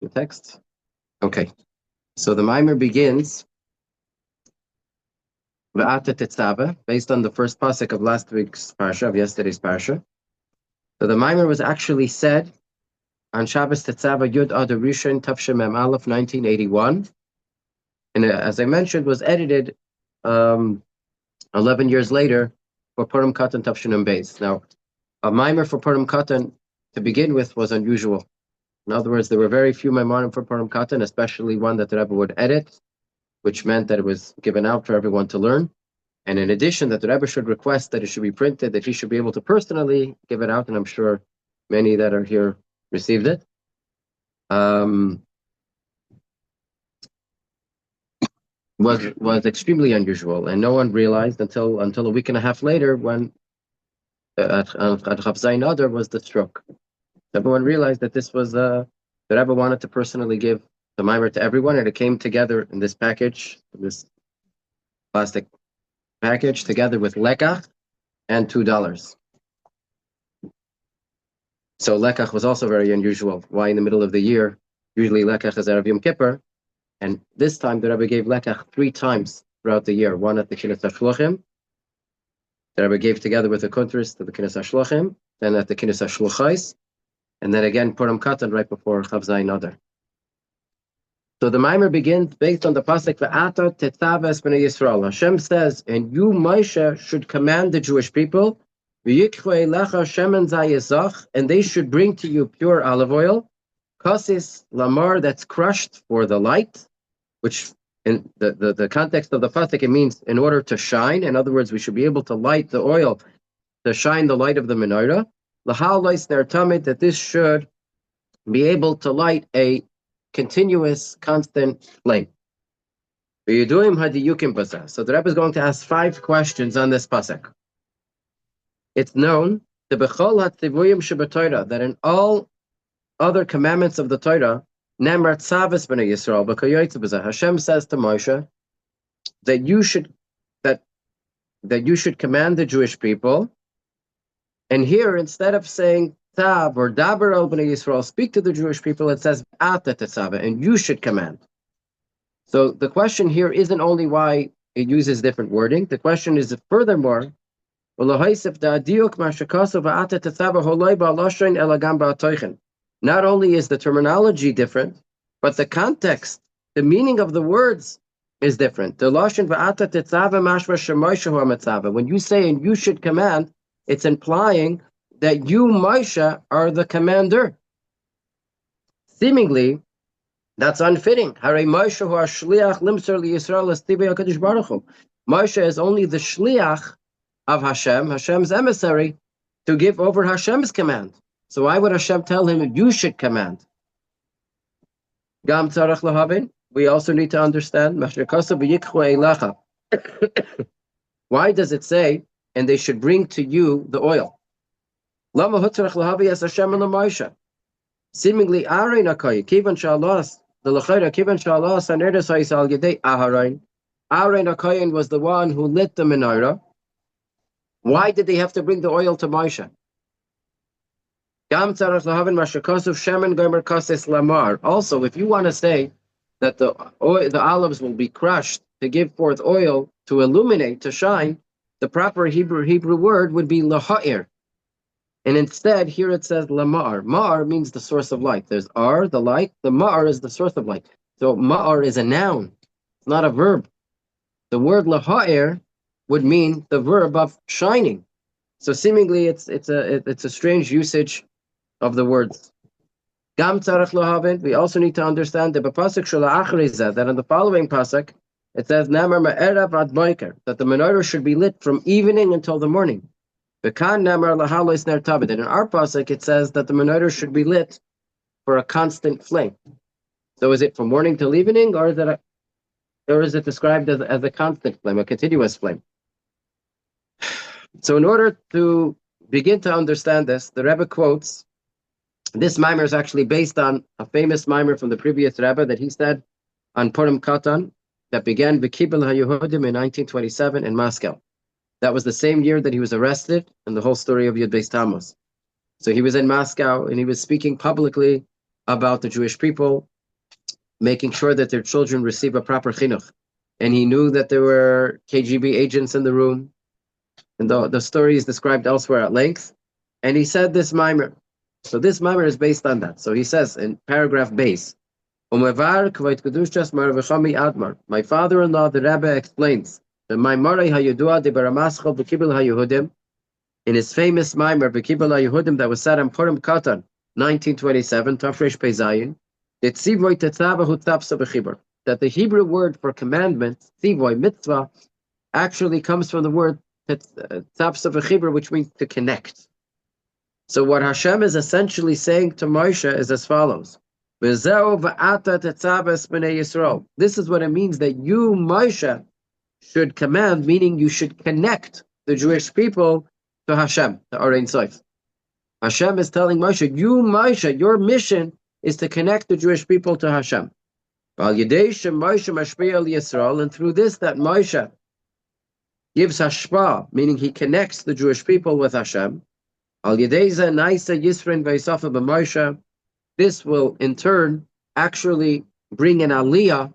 The text? Okay. So the Maamar begins Tetzaveh, based on the first pasuk of last week's parsha, of yesterday's parsha. So the Maamar was actually said on Shabbos Tetzaveh Yud Adar Rishon Tafshem Mem Aleph 1981, and as I mentioned, was edited 11 years later for Purim Katan Tafshem Beis. Now, a Maamar for Purim Katan to begin with was unusual. In other words, there were very few Maamarim for Purim Katan, especially one that the Rebbe would edit, which meant that it was given out for everyone to learn. And in addition, that the Rebbe should request that it should be printed, that he should be able to personally give it out, and I'm sure many that are here received it. Was extremely unusual, and no one realized until a week and a half later when at Chav Zayin Adar was the stroke. Everyone realized that this was the Rebbe wanted to personally give the Maamar to everyone, and it came together in this package, this plastic package, together with lekach and $2. So lekach was also very unusual. Why in the middle of the year? Usually lekach is Erev Yom Kippur, and this time the Rebbe gave lekach 3 times throughout the year. One at the Kinnas HaShluchim, the Rebbe gave together with the Kuntris to the Kinnas HaShluchim, then at the Kinnas HaShluchais, and then again Purim Katan right before Chav Zayin Adar. So the Maamar begins based on the pasuk Ve'ata Tetzaveh es bnei Yisrael. Hashem says, and you, Moshe, should command the Jewish people, V'yikchu eilecha shemen zayizach, and they should bring to you pure olive oil, kasis lamar, that's crushed for the light, which in the context of the pasuk, it means in order to shine. In other words, we should be able to light the oil to shine the light of the menorah. L'hal loisner tamid, that this should be able to light a continuous, constant flame. So the Rebbe is going to ask 5 questions on this pasuk. It's known that in all other commandments of the Torah, Hashem says to Moshe that you should command the Jewish people. And here, instead of saying Tav or Daber al Bnei Yisrael, speak to the Jewish people, it says Ata Tetzaveh, and you should command. So the question here isn't only why it uses different wording. The question is furthermore, not only is the terminology different, but the context, the meaning of the words is different. When you say and you should command, it's implying that you, Moshe, are the commander. Seemingly, that's unfitting. Moshe is only the shliach of Hashem, Hashem's emissary, to give over Hashem's command. So why would Hashem tell him, you should command? We also need to understand, why does it say, and they should bring to you the oil? Seemingly, Aaron was the one who lit the menorah. Why did they have to bring the oil to Moshe? Also, if you want to say that the olives will be crushed to give forth oil, to illuminate, to shine, the proper Hebrew word would be laha'ir. And instead, here it says lamar. Ma'ar means the source of light. There's ar, the light. The ma'ar is the source of light. So ma'ar is a noun. It's not a verb. The word laha'ir would mean the verb of shining. So seemingly, it's a strange usage of the words. We also need to understand that in the following pasuk, it says that the menorah should be lit from evening until the morning. And in our pasuk, it says that the menorah should be lit for a constant flame. So is it from morning till evening, or is it described as a constant flame, a continuous flame? So in order to begin to understand this, the Rebbe quotes, this Maamar is actually based on a famous Maamar from the previous Rebbe that he said on Purim Katan that began V'kibel HaYehudim in 1927 in Moscow. That was the same year that he was arrested in the whole story of Yud Beis Tammuz. So he was in Moscow and he was speaking publicly about the Jewish people, making sure that their children receive a proper chinuch. And he knew that there were KGB agents in the room. And the story is described elsewhere at length. And he said this maamar. So this maamar is based on that. So he says in paragraph base, my father-in-law, the Rebbe, explains that in his famous maamar B'Kibul HaYehudim that was said on Purim Katan 1927, Tafresh Peizayin, that the Hebrew word for commandment, tzivoy, mitzvah, actually comes from the word tzaveh, which means to connect. So what Hashem is essentially saying to Moshe is as follows. This is what it means that you, Moshe, should command, meaning you should connect the Jewish people to Hashem, to Ein Sof. Hashem is telling Moshe, you, Moshe, your mission is to connect the Jewish people to Hashem. And through this, that Moshe gives hashpah, meaning he connects the Jewish people with Hashem. This will in turn actually bring an aliyah,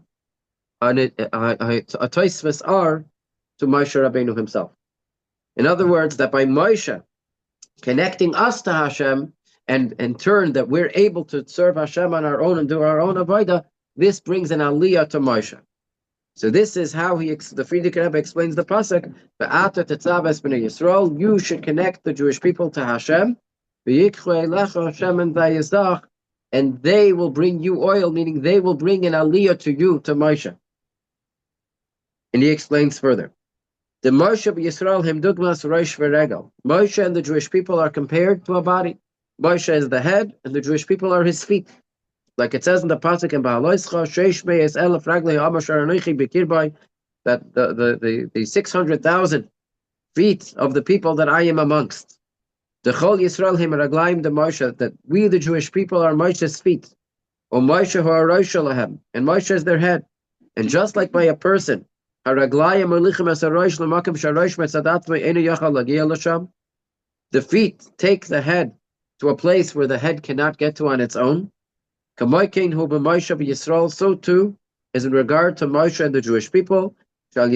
a toisves ar, to Moshe Rabbeinu himself. In other words, that by Moshe connecting us to Hashem, and in turn that we're able to serve Hashem on our own and do our own avodah, this brings an aliyah to Moshe. So this is how the Frierdiker Rebbe explains the pasuk. Ve'ata tetzaveh b'nei Yisrael. You should connect the Jewish people to Hashem. And they will bring you oil, meaning they will bring an aliyah to you, to Moshe. And he explains further. The Moshe b'Yisrael him dugmas rosh v'regel. Moshe and the Jewish people are compared to a body. Moshe is the head, and the Jewish people are his feet. Like it says in the pasuk in Bahaloischa, Sheish Me'es Elef Raglei Amashar Anochi B'Kirbai, that the 600,000 feet of the people that I am amongst. The Chol Yisrael Him Raglaim de Moshe, that we the Jewish people are Moshe's feet. O Moshe Hu Arosh Lahem, and Moshe is their head. And just like by a person, Haraglayim Ulichem Es Arosh L'Makim Sharosh Metzadatme Enu Yachal Lagia L'Sham, the feet take the head to a place where the head cannot get to on its own. So too is in regard to Moshe and the Jewish people. That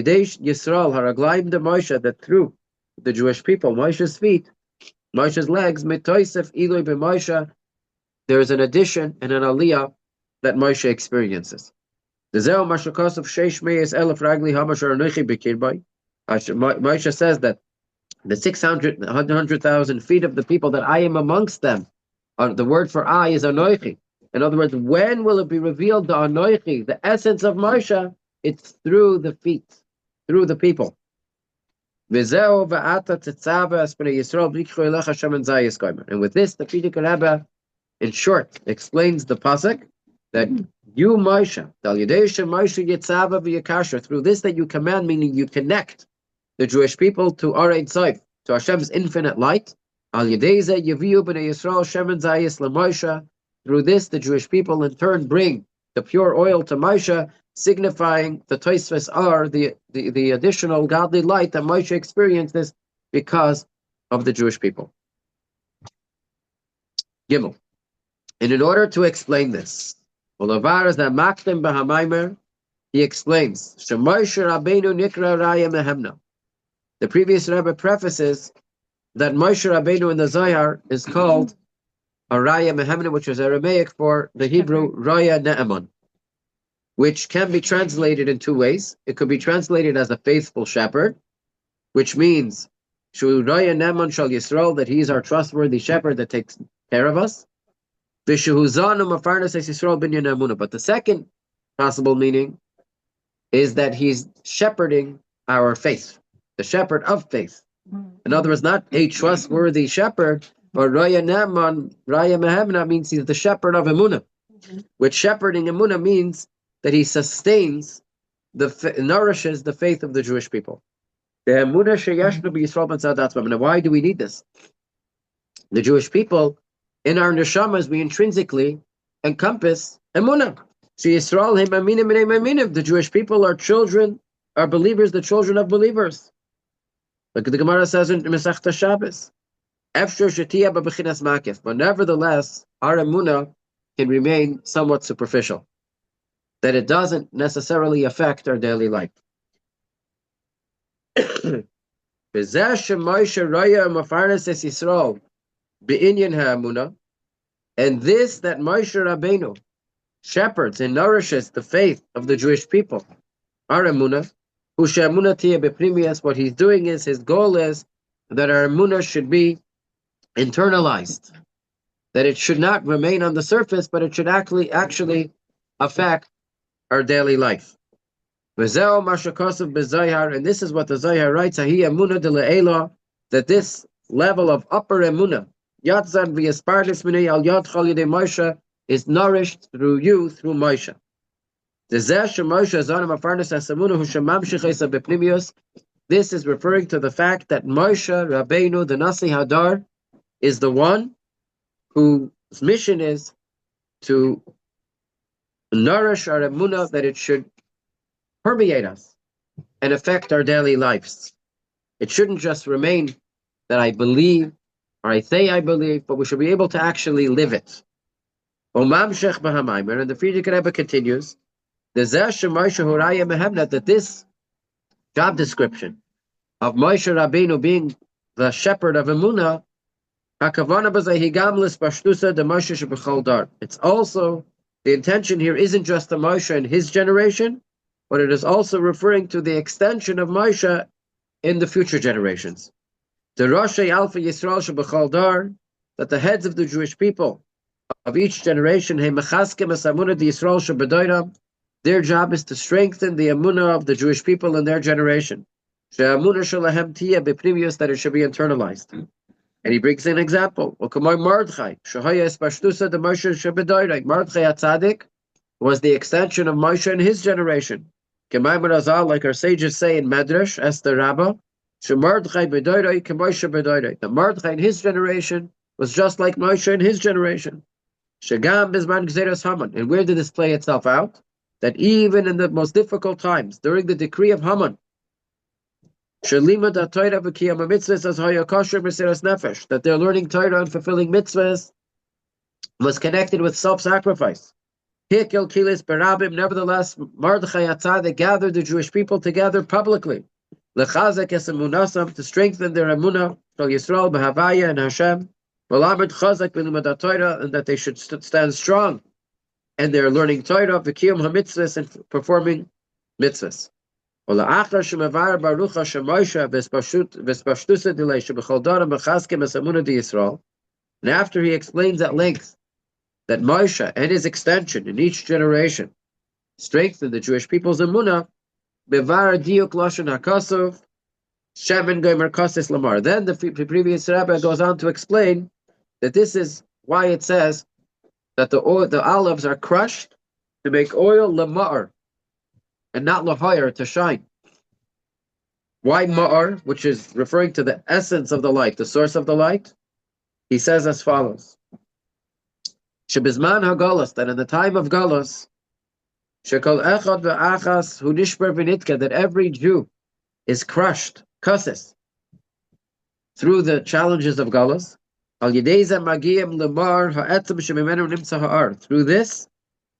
through the Jewish people, Moshe's feet, Moshe's legs, there is an addition and an aliyah that Moshe experiences. Moshe says that the 100,000 feet of the people that I am amongst them, the word for I is anoichi. In other words, when will it be revealed the anoichi, the essence of Moshe? It's through the feet, through the people. And with this, the Frierdiker Rebbe, in short, explains the pasuk that you, Moshe, through this that you command, meaning you connect the Jewish people to Ein Sof, to Hashem's infinite light. Through this, the Jewish people in turn bring the pure oil to Moshe, signifying the toisves ar, the additional godly light that Moshe experiences because of the Jewish people. Gimel. And in order to explain this, he explains, the previous Rebbe prefaces that Moshe Rabbeinu in the Zohar is called a Raya Mehemna, which is Aramaic for the Hebrew Raya Ne'eman, which can be translated in two ways. It could be translated as a faithful shepherd, which means Shu Raya Ne'eman Shal Yisrael, that he is our trustworthy shepherd that takes care of us. But the second possible meaning is that he's shepherding our faith, the shepherd of faith. In other words, not a trustworthy shepherd, but Raya Ne'eman, Raya Mehemna means he's the shepherd of Emunah, which shepherding Emunah means that he sustains, nourishes the faith of the Jewish people. Now, why do we need this? The Jewish people, in our neshamas, we intrinsically encompass Emunah. The Jewish people are children, are believers, the children of believers. Like the Gemara says in Masechta Shabbos. But nevertheless, our emunah can remain somewhat superficial, that it doesn't necessarily affect our daily life. And this that Moshe Rabbeinu shepherds and nourishes the faith of the Jewish people, our emunah, what he's doing is, his goal is that our emunah should be internalized, that it should not remain on the surface, but it should actually affect our daily life. And this is what the Zohar writes, that this level of upper emunah is nourished through you, through Moshe. This is referring to the fact that Moshe Rabbeinu, the Nasi Hadar, is the one whose mission is to nourish our emunah, that it should permeate us and affect our daily lives. It shouldn't just remain that I believe or I say I believe, but we should be able to actually live it. And the Friedrich Rebbe continues, that this job description of Moshe Rabbeinu being the shepherd of emunah, it's also, the intention here isn't just the Moshe in his generation, but it is also referring to the extension of Moshe in the future generations. The Roshei Alpha Yisrael Shebechol Dar, that the heads of the Jewish people of each generation, their job is to strengthen the emunah of the Jewish people in their generation. That it should be internalized. And he brings an example. Mordechai HaTzadik was the extension of Moshe in his generation. Like our sages say in Medrash, Esther Rabbah, that Mordechai in his generation was just like Moshe in his generation. And where did this play itself out? That even in the most difficult times, during the decree of Haman, that they're learning Torah and fulfilling mitzvahs was connected with self-sacrifice. Nevertheless, Mordechai HaTzadik gathered the Jewish people together publicly to strengthen their emunah, Yisrael b'Havaya and Hashem, and that they should stand strong, and they're learning Torah, v'kiyum hamitzvahs, and performing mitzvahs. And after he explains at length that Moshe and his extension in each generation strengthened the Jewish people's emunah, then the previous Rebbe goes on to explain that this is why it says that the olives are crushed to make oil lema'ar and not lahayr, to shine. Why ma'ar, which is referring to the essence of the light, the source of the light? He says as follows: Shebizman hagalus, that in the time of galus, shekol echad ve'achas hu nishbar v'nitka, that every Jew is crushed, kasses, through the challenges of galus. Al yedeza magiyim lemar ha'etzem shemimenu nimtza ha'ar. Through this,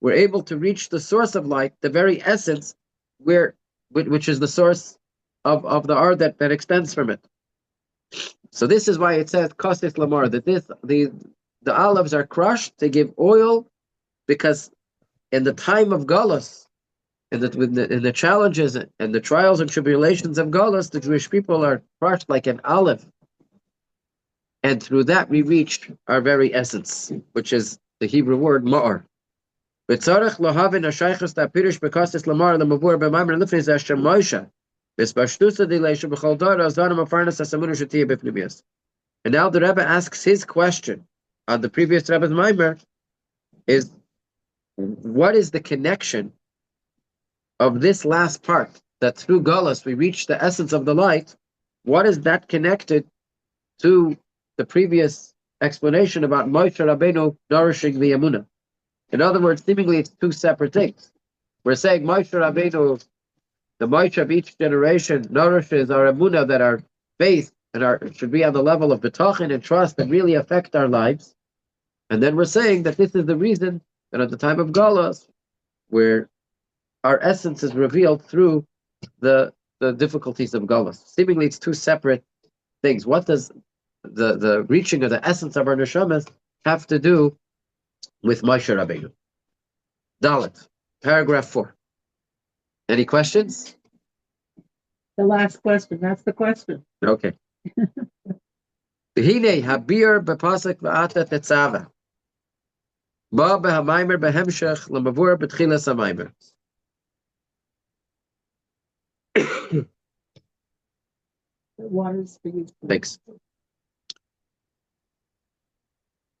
we're able to reach the source of light, the very essence, which is the source of the art that extends from it. So this is why it says kassis lamar, that the olives are crushed to give oil, because in the time of galus, in the challenges and the trials and tribulations of galus, the Jewish people are crushed like an olive, and through that we reach our very essence, which is the Hebrew word ma'ar. And now the Rebbe asks his question on the previous Rebbe's Maamar is, what is the connection of this last part, that through galus we reach the essence of the light? What is that connected to the previous explanation about Moshe Rabbeinu nourishing the emunah? In other words, seemingly it's two separate things. We're saying Moshe Rabbeinu, the Moshe of each generation, nourishes our emunah, that our faith and should be on the level of betachin and trust that really affect our lives. And then we're saying that this is the reason and at the time of Geulah, where our essence is revealed through the difficulties of Geulah. Seemingly, it's two separate things. What does the reaching of the essence of our neshamas have to do with Moshe Rabbeinu? Dalet, paragraph 4. Any questions? The last question. That's the question. Okay. Hine habir bepasuk va'ata tetzaveh. Ba behamaimer behemshech lemavur betchilas hamaimer. Thanks.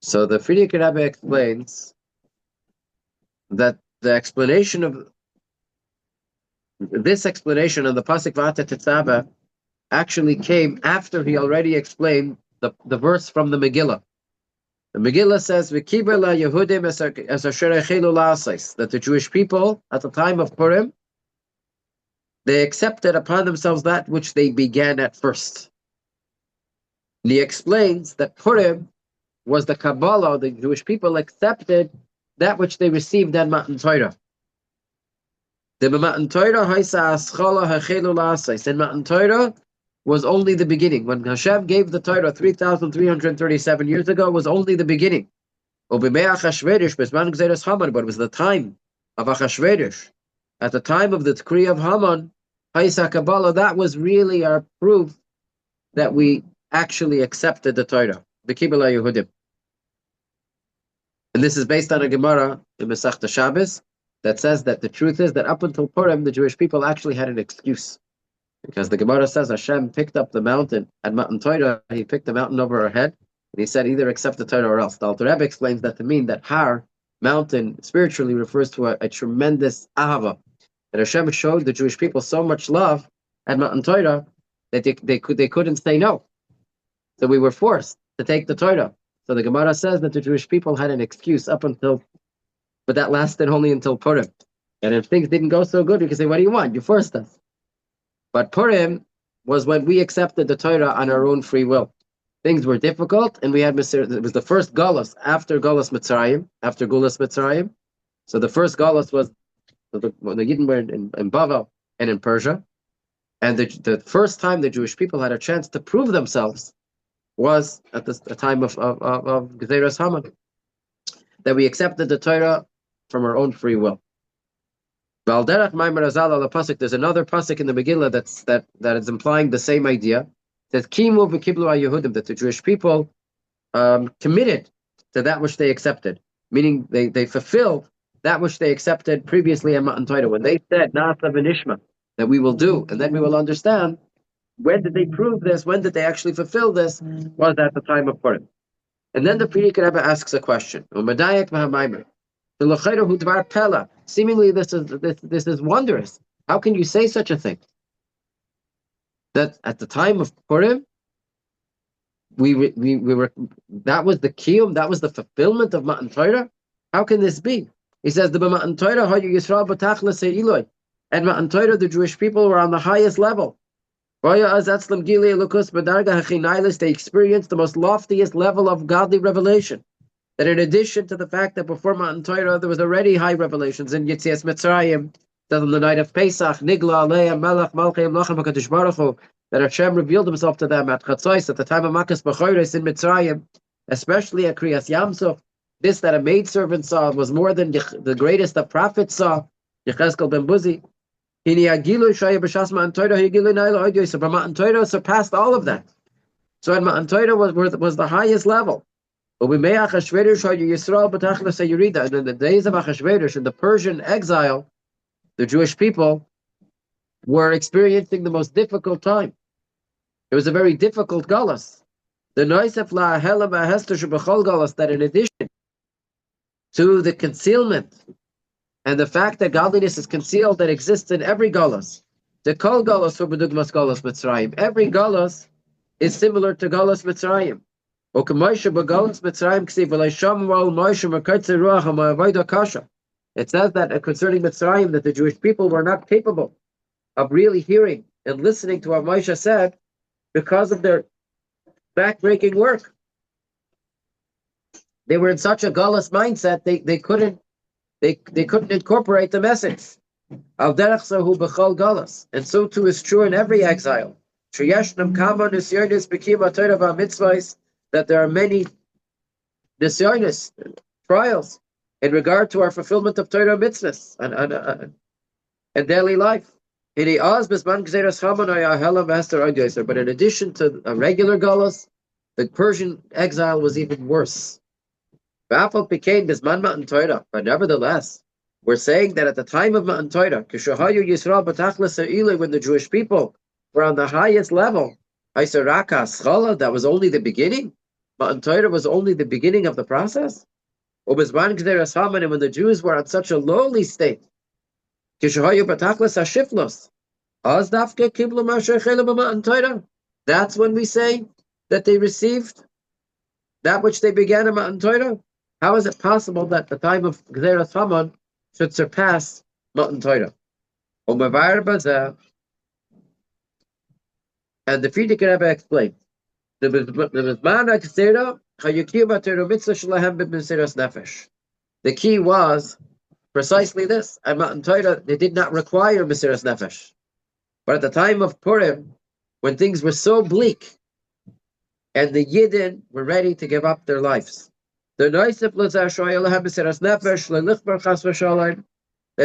So the Frierdiker Rebbe explains that the explanation of this explanation of the pasuk v'ata tetzaveh actually came after he already explained the verse from the Megillah. The Megillah says, "V'kiber la Yehudim es asher echelu la'asais," that the Jewish people at the time of Purim, they accepted upon themselves that which they began at first. And he explains that Purim was the Kabbalah. The Jewish people accepted that which they received in Matan Torah. The Matan Torah haisa aschala hechelu la'asais. In Matan Torah was only the beginning. When Hashem gave the Torah 3,337 years ago, it was only the beginning. But it was the time of Achashverosh. At the time of the decree of Haman, Haisa Kabbalah, that was really our proof that we actually accepted the Torah. The Kibbutz Yehudim. And this is based on a Gemara in Masechta Shabbos that says that the truth is that up until Purim, the Jewish people actually had an excuse. Because the Gemara says Hashem picked up the mountain at Matan Torah, he picked the mountain over our head, and he said either accept the Torah or else. The Alter Rebbe explains that to mean that Har, mountain, spiritually refers to a tremendous ahava. That Hashem showed the Jewish people so much love at Matan Torah that they couldn't say no. So we were forced to take the Torah. So the Gemara says that the Jewish people had an excuse up until, but that lasted only until Purim. And if things didn't go so good, we could say, what do you want? You forced us. But Purim was when we accepted the Torah on our own free will. Things were difficult, and we had it was the first Geulah after Geulah Mitzrayim. So the first Geulah was when the Yidden were in Bavel and in Persia, and the first time the Jewish people had a chance to prove themselves was at the time of Gezeras Haman, that we accepted the Torah from our own free will. There's another pasuk in the Megillah that is implying the same idea. It says, Kimu v'kiblu Yehudim, that the Jewish people committed to that which they accepted, meaning they fulfilled that which they accepted previously in Matan Torah. When they said, Na'asa v'nishma, that we will do, and then we will understand, when did they prove this? When did they actually fulfill this? Was at the time of Purim. And then the Frierdiker Rebbe asks a question. Seemingly, this is wondrous. How can you say such a thing? That at the time of Purim, we were that was the kiyum, that was the fulfillment of Matan Torah. How can this be? He says the Matan Torah hayu Yisrael b'tachlis ha'iloi, and Matan Torah, the Jewish people were on the highest level. They experienced the most loftiest level of godly revelation. That in addition to the fact that before Matan Torah there was already high revelations in Yetzias Mitzrayim, that on the night of Pesach, Nigla Aleim Melech Malchei Lachem HaKadosh Baruch Hu, that Hashem revealed Himself to them at Chatzos, at the time of Makas B'choros in Mitzrayim, especially at Kriyas Yamsuf. This that a maidservant saw was more than the greatest of prophets saw, Yechezkel ben Buzi. So Matan Torah surpassed all of that. So in Matan Torah was the highest level. And in the days of Achashverosh, in the Persian exile, the Jewish people were experiencing the most difficult time. It was a very difficult Geulah. The Noisef la'ahelam ha'hester shebechol Geulah, that in addition to the concealment and the fact that godliness is concealed, that exists in every Geulah, the kol Geulah for bedugmas Geulah Mitzrayim. Every Geulah is similar to Geulah Mitzrayim. It says that concerning Mitzrayim, that the Jewish people were not capable of really hearing and listening to what Moshe said because of their backbreaking work. They were in such a Geulah mindset, they couldn't they couldn't incorporate the message. Al derech zahu b'chol galas, and so too is true in every exile. Sheyeshnam kama nisyonis b'kiyum Torah v'mitzvahs, that there are many nisyonis, trials, in regard to our fulfillment of Torah mitzvahs and daily life. But in addition to a regular galus, the Persian exile was even worse. But nevertheless, we're saying that at the time of Matan Torah, when the Jewish people were on the highest level, that was only the beginning. Matan Torah was only the beginning of the process. And when the Jews were on such a lowly state, that's when we say that they received that which they began in Matan Torah. How is it possible that the time of Gzeras Haman should surpass Matan Torah? And the Frierdiker Rebbe explained, the key was precisely this. At Matan Torah, they did not require Mesiras Nefesh. But at the time of Purim, when things were so bleak, and the Yidden were ready to give up their lives, that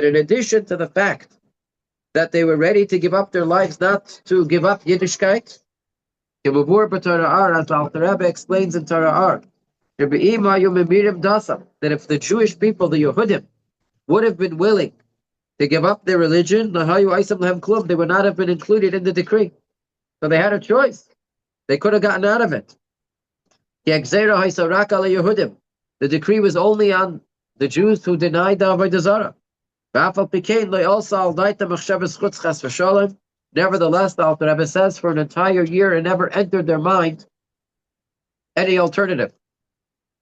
in addition to the fact that they were ready to give up their lives, not to give up Yiddishkeit, as the Alter Rebbe explains in Torah, that if the Jewish people, the Yehudim, would have been willing to give up their religion, they would not have been included in the decree. So they had a choice. They could have gotten out of it. The decree was only on the Jews who denied the Avodah Zarah. Nevertheless, the Alter Rebbe says, for an entire year, it never entered their mind any alternative.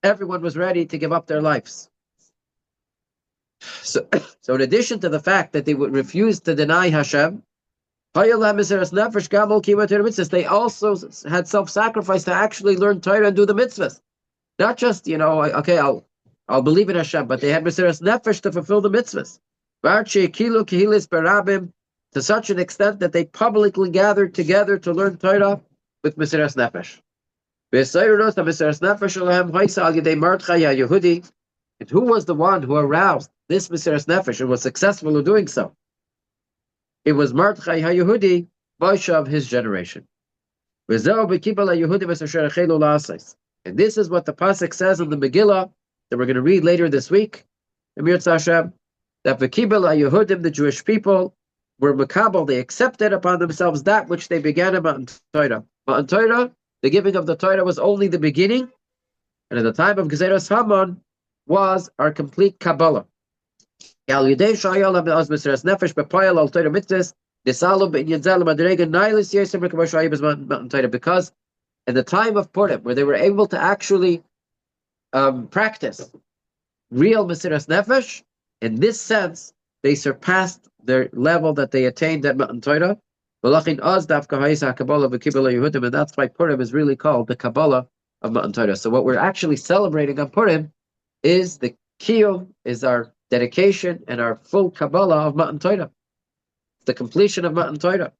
Everyone was ready to give up their lives. So in addition to the fact that they would refuse to deny Hashem, they also had self-sacrifice to actually learn Torah and do the mitzvahs. Not just, okay, I'll believe in Hashem, but they had Mesiras Nefesh to fulfill the mitzvahs. To such an extent that they publicly gathered together to learn Torah with Mesiras Nefesh. And who was the one who aroused this Mesiras Nefesh and was successful in doing so? It was Mordechai HaYehudi, Moshe of his generation. And this is what the Pasuk says in the Megillah that we're going to read later this week, that V'kibel HaYehudim, the Jewish people, were makabel, they accepted upon themselves that which they began in Matan Torah. Matan Torah, the giving of the Torah was only the beginning, and at the time of Gzeras Haman was our complete Kabbalah. Because in the time of Purim, where they were able to actually practice real Mesiras Nefesh, in this sense, they surpassed their level that they attained at Matan Torah. And that's why Purim is really called the Kabbalah of Matan Torah. So what we're actually celebrating on Purim is the Kiyum, is our dedication and our full Kabbalah of Matan Torah. It's the completion of Matan Torah.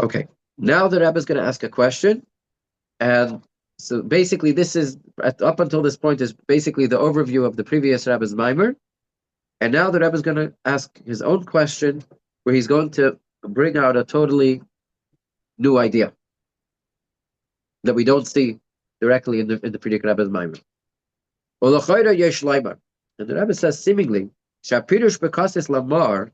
Okay, now the Rebbe is going to ask a question. And so basically this is, up until this point, is basically the overview of the previous Rebbe's Maamar. And now the Rebbe is going to ask his own question, where he's going to bring out a totally new idea that we don't see directly in the previous Rebbe's Maamar. And the Rebbe says, seemingly, Shapirush Bekasis Lamar.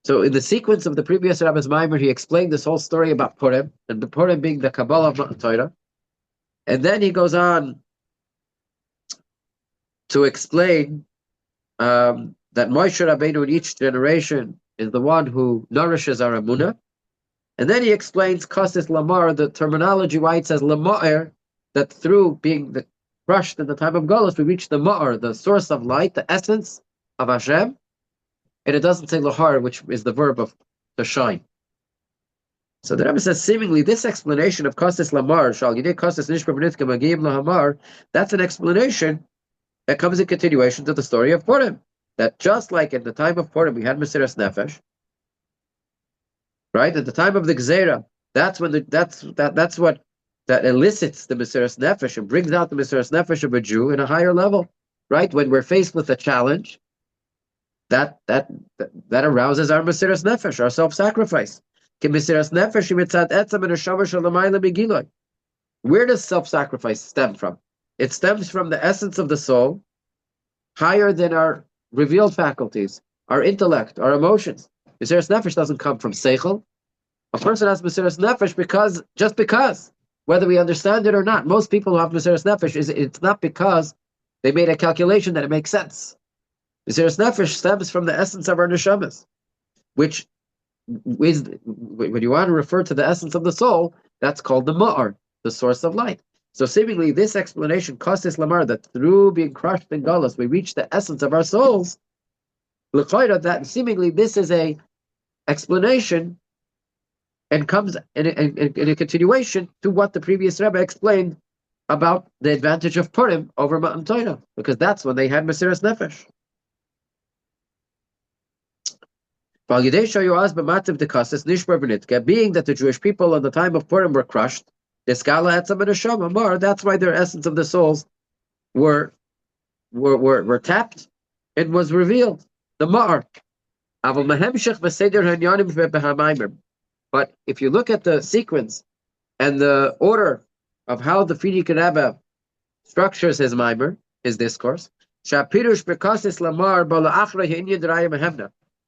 So in the sequence of the previous Rebbe's Maamar, he explained this whole story about Purim, and the Purim being the Kabbalah of Matan Torah. And then he goes on to explain that Moshe Rabbeinu in each generation is the one who nourishes our emunah. And then he explains Kasis Lamar, the terminology why it says Lamar, that through being crushed in the time of Geulah, we reach the Ma'ar, the source of light, the essence of Hashem. And it doesn't say Lahar, which is the verb of to shine. So the Rebbe says, seemingly, this explanation of Kasis Lamar, Shal Yidei Kasis Nishba B'nitka Magiyim Lahamar, that's an explanation That comes in continuation to the story of Purim. That just like in the time of Purim, we had Mesiras Nefesh, right? At the time of the Gzeira, that's when that's what that elicits the Mesiras Nefesh and brings out the Mesiras Nefesh of a Jew in a higher level, right? When we're faced with a challenge, that arouses our Mesiras Nefesh, our self-sacrifice. Where does self-sacrifice stem from? It stems from the essence of the soul, higher than our revealed faculties, our intellect, our emotions. Mesiras Nefesh doesn't come from seichel. A person has Mesiras Nefesh just because, whether we understand it or not. Most people who have Mesiras Nefesh, it's not because they made a calculation that it makes sense. Mesiras Nefesh stems from the essence of our neshamas, which is, when you want to refer to the essence of the soul, that's called the ma'ar, the source of light. So seemingly this explanation, Kostis Lamar, that through being crushed in Geulah, we reach the essence of our souls, that seemingly this is a explanation and comes in a continuation to what the previous Rebbe explained about the advantage of Purim over Matan Torah, because that's when they had Mesiras Nefesh. Being that the Jewish people at the time of Purim were crushed, that's why their essence of the souls were tapped and was revealed. The Ma'ar. But if you look at the sequence and the order of how the Frierdiker Rebbe structures his Maamar, his discourse,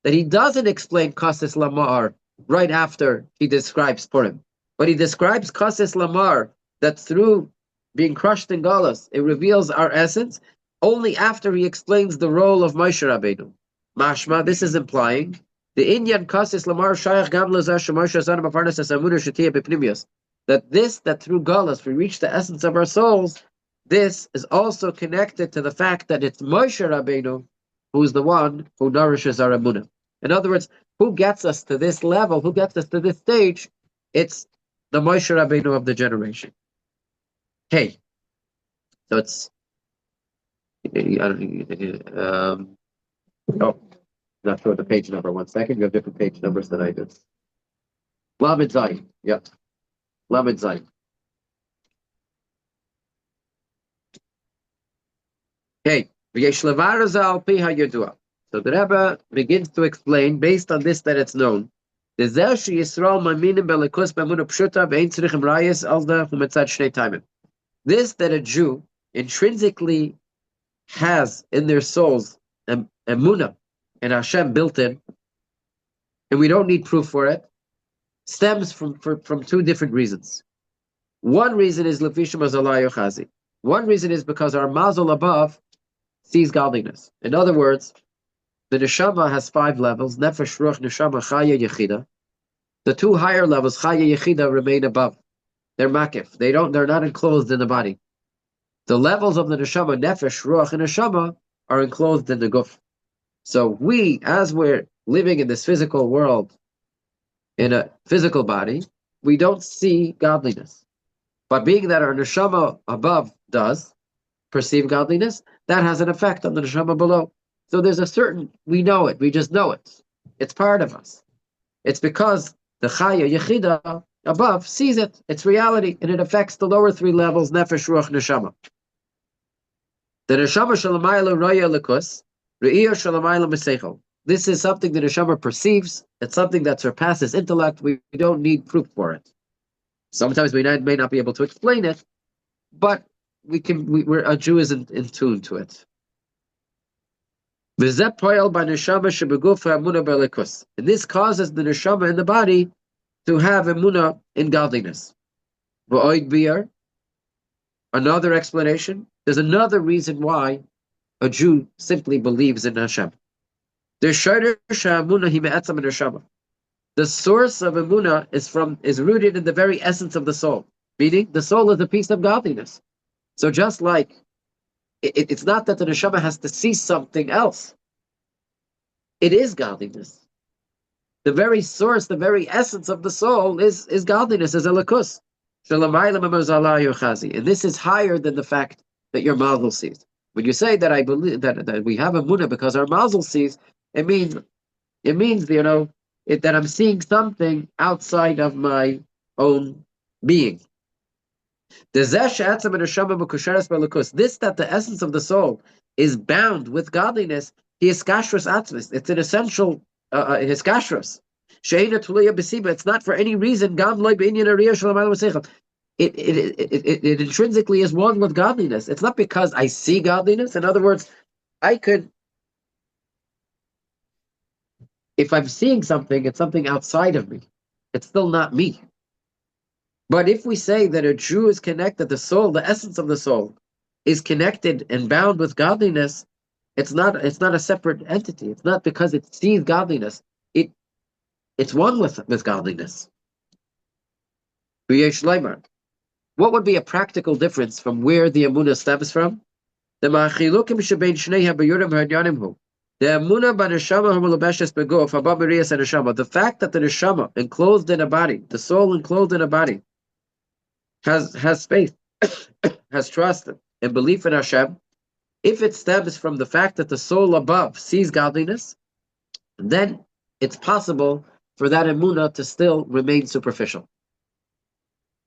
that he doesn't explain Kostis Lamar right after he describes Purim, but he describes Kostis Lamar that through being crushed in Geulah, it reveals our essence, only after he explains the role of Moshe Rabbeinu. Mashma, this is implying the Inyan Kostis Lamar Shayach Gam Lazar Shemoshe Zan Mafarnas Asamuna Shetiya Bepnimius. That through Geulah we reach the essence of our souls. This is also connected to the fact that it's Moshe Rabbeinu who is the one who nourishes our emunah. In other words, who gets us to this level? Who gets us to this stage? It's the Moshe Rabbeinu of the generation. Hey, so it's not sure the page number. 1 second. You have different page numbers than I do. Lamed Zayin. Yep. Lamed Zayin. Okay. So the Rebbe begins to explain, based on this that it's known, this that a Jew intrinsically has in their souls emunah and Hashem built in, and we don't need proof for it, stems from two different reasons. One reason is one reason is because our mazel above sees godliness. In other words, the neshama has 5 levels: nefesh, ruach, neshama, chaya, yechida. The 2 higher levels, chaya, yechida, remain above. They're makif. They're not enclosed in the body. The levels of the neshama, nefesh, ruach, and neshama, are enclosed in the guf. So we, as we're living in this physical world, in a physical body, we don't see godliness. But being that our neshama above does perceive godliness, that has an effect on the neshama below. So there's we know it, we just know it. It's part of us. It's because the chaya, yechida, above sees it, it's reality, and it affects the lower 3 levels, nefesh, ruach, neshama. The neshama shalamayla raya likus, re'iyah shalamayla mesechel. This is something the neshama perceives. It's something that surpasses intellect. We don't need proof for it. Sometimes we may not be able to explain it, but a Jew is in tune to it. And this causes the neshama in the body to have emunah in godliness. Another explanation, there's another reason why a Jew simply believes in Hashem. The source of emunah is rooted in the very essence of the soul, meaning the soul is a piece of godliness. So just like it's not that the neshama has to see something else. It is godliness. The very source, the very essence of the soul is godliness, is elikus. And this is higher than the fact that your mazel sees. When you say that I believe that we have a munah because our mazel sees, it means that I'm seeing something outside of my own being. This that the essence of the soul is bound with godliness. He is kashrus atzmis. It's an essential. His kashrus. It's not for any reason. It intrinsically is one with godliness. It's not because I see godliness. In other words, if I'm seeing something, it's something outside of me. It's still not me. But if we say that a Jew is connected, the soul, the essence of the soul, is connected and bound with godliness, it's not a separate entity. It's not because it sees godliness. It's one with godliness. What would be a practical difference from where the emunah stems from? The fact that the neshama enclosed in a body, the soul enclosed in a body, has faith, has trust and belief in Hashem. If it stems from the fact that the soul above sees godliness, then it's possible for that emunah to still remain superficial.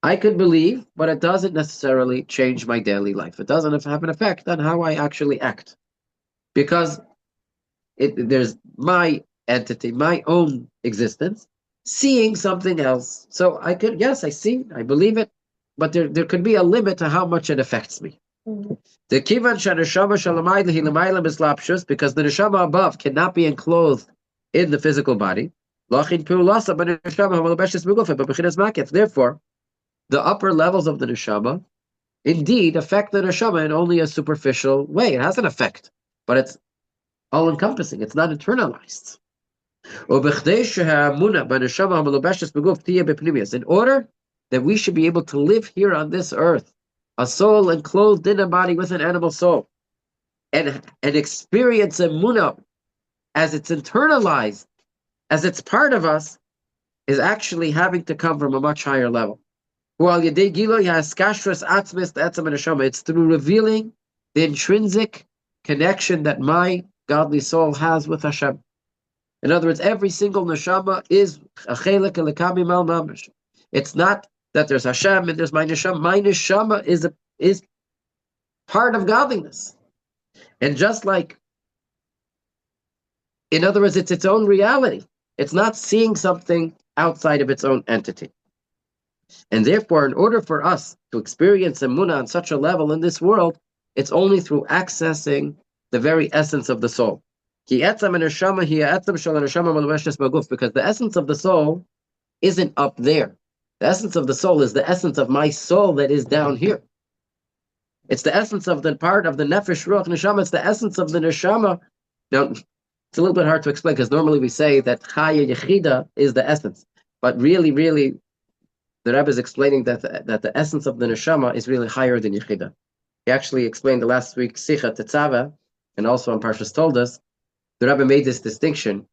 I could believe, but it doesn't necessarily change my daily life. It doesn't have an effect on how I actually act. Because there's my entity, my own existence, seeing something else. So I see, I believe it, but there could be a limit to how much it affects me. The kivan shaneshama shalamayla hilamayla mislapshus, because the neshama above cannot be enclosed in the physical body. Therefore, the upper levels of the neshama indeed affect the neshama in only a superficial way. It has an effect, but it's all-encompassing. It's not internalized. In order that we should be able to live here on this earth, a soul enclosed in a body with an animal soul, and experience emunah as it's internalized, as it's part of us, is actually having to come from a much higher level. It's through revealing the intrinsic connection that my godly soul has with Hashem. In other words, every single neshama is a chelik elokami mal mamash. It's not that there's Hashem and there's my neshama. My neshama is part of godliness. And just like, in other words, it's its own reality. It's not seeing something outside of its own entity. And therefore, in order for us to experience emunah on such a level in this world, it's only through accessing the very essence of the soul. Because the essence of the soul isn't up there. The essence of the soul is the essence of my soul that is down here. It's the essence of the part of the nefesh, ruach, neshama. It's the essence of the neshama. Now, it's a little bit hard to explain because normally we say that chaya yechida is the essence. But really, the Rebbe is explaining that the essence of the neshama is really higher than yechida. He actually explained the last week's Sicha Tetzaveh, and also on Parshas Toldos, the Rebbe made this distinction.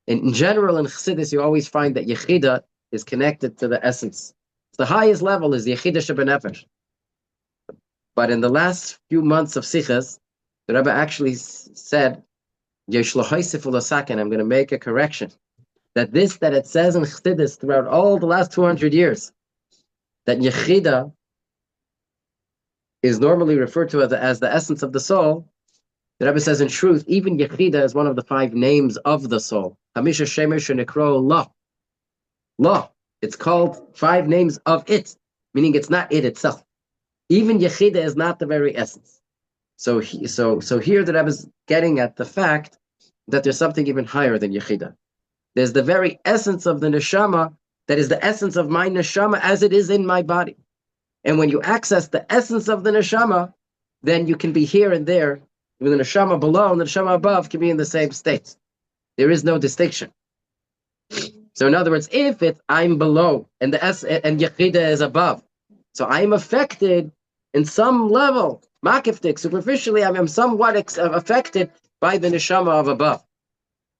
In general, in chassidus, you always find that yechida is connected to the essence. The highest level is yechida shebenefesh. But in the last few months of Sichas, the Rebbe actually said, Yesh lahoisif u'lasaken, I'm going to make a correction. That it says in chassidus throughout all the last 200 years, that yechida is normally referred to as the essence of the soul. The Rebbe says, in truth, even yechida is one of the 5 names of the soul. Hamisha shemesh nekro la. La. It's called 5 names of it, meaning it's not it itself. Even yechida is not the very essence. So here the Rebbe is getting at the fact that there's something even higher than yechida. There's the very essence of the neshama that is the essence of my neshama as it is in my body. And when you access the essence of the neshama, then you can be here and there. With the neshama below and the neshama above can be in the same state. There is no distinction. So in other words, if I'm below and and yechida is above, so I'm affected in some level, makiftik, superficially, I'm somewhat affected by the neshama of above.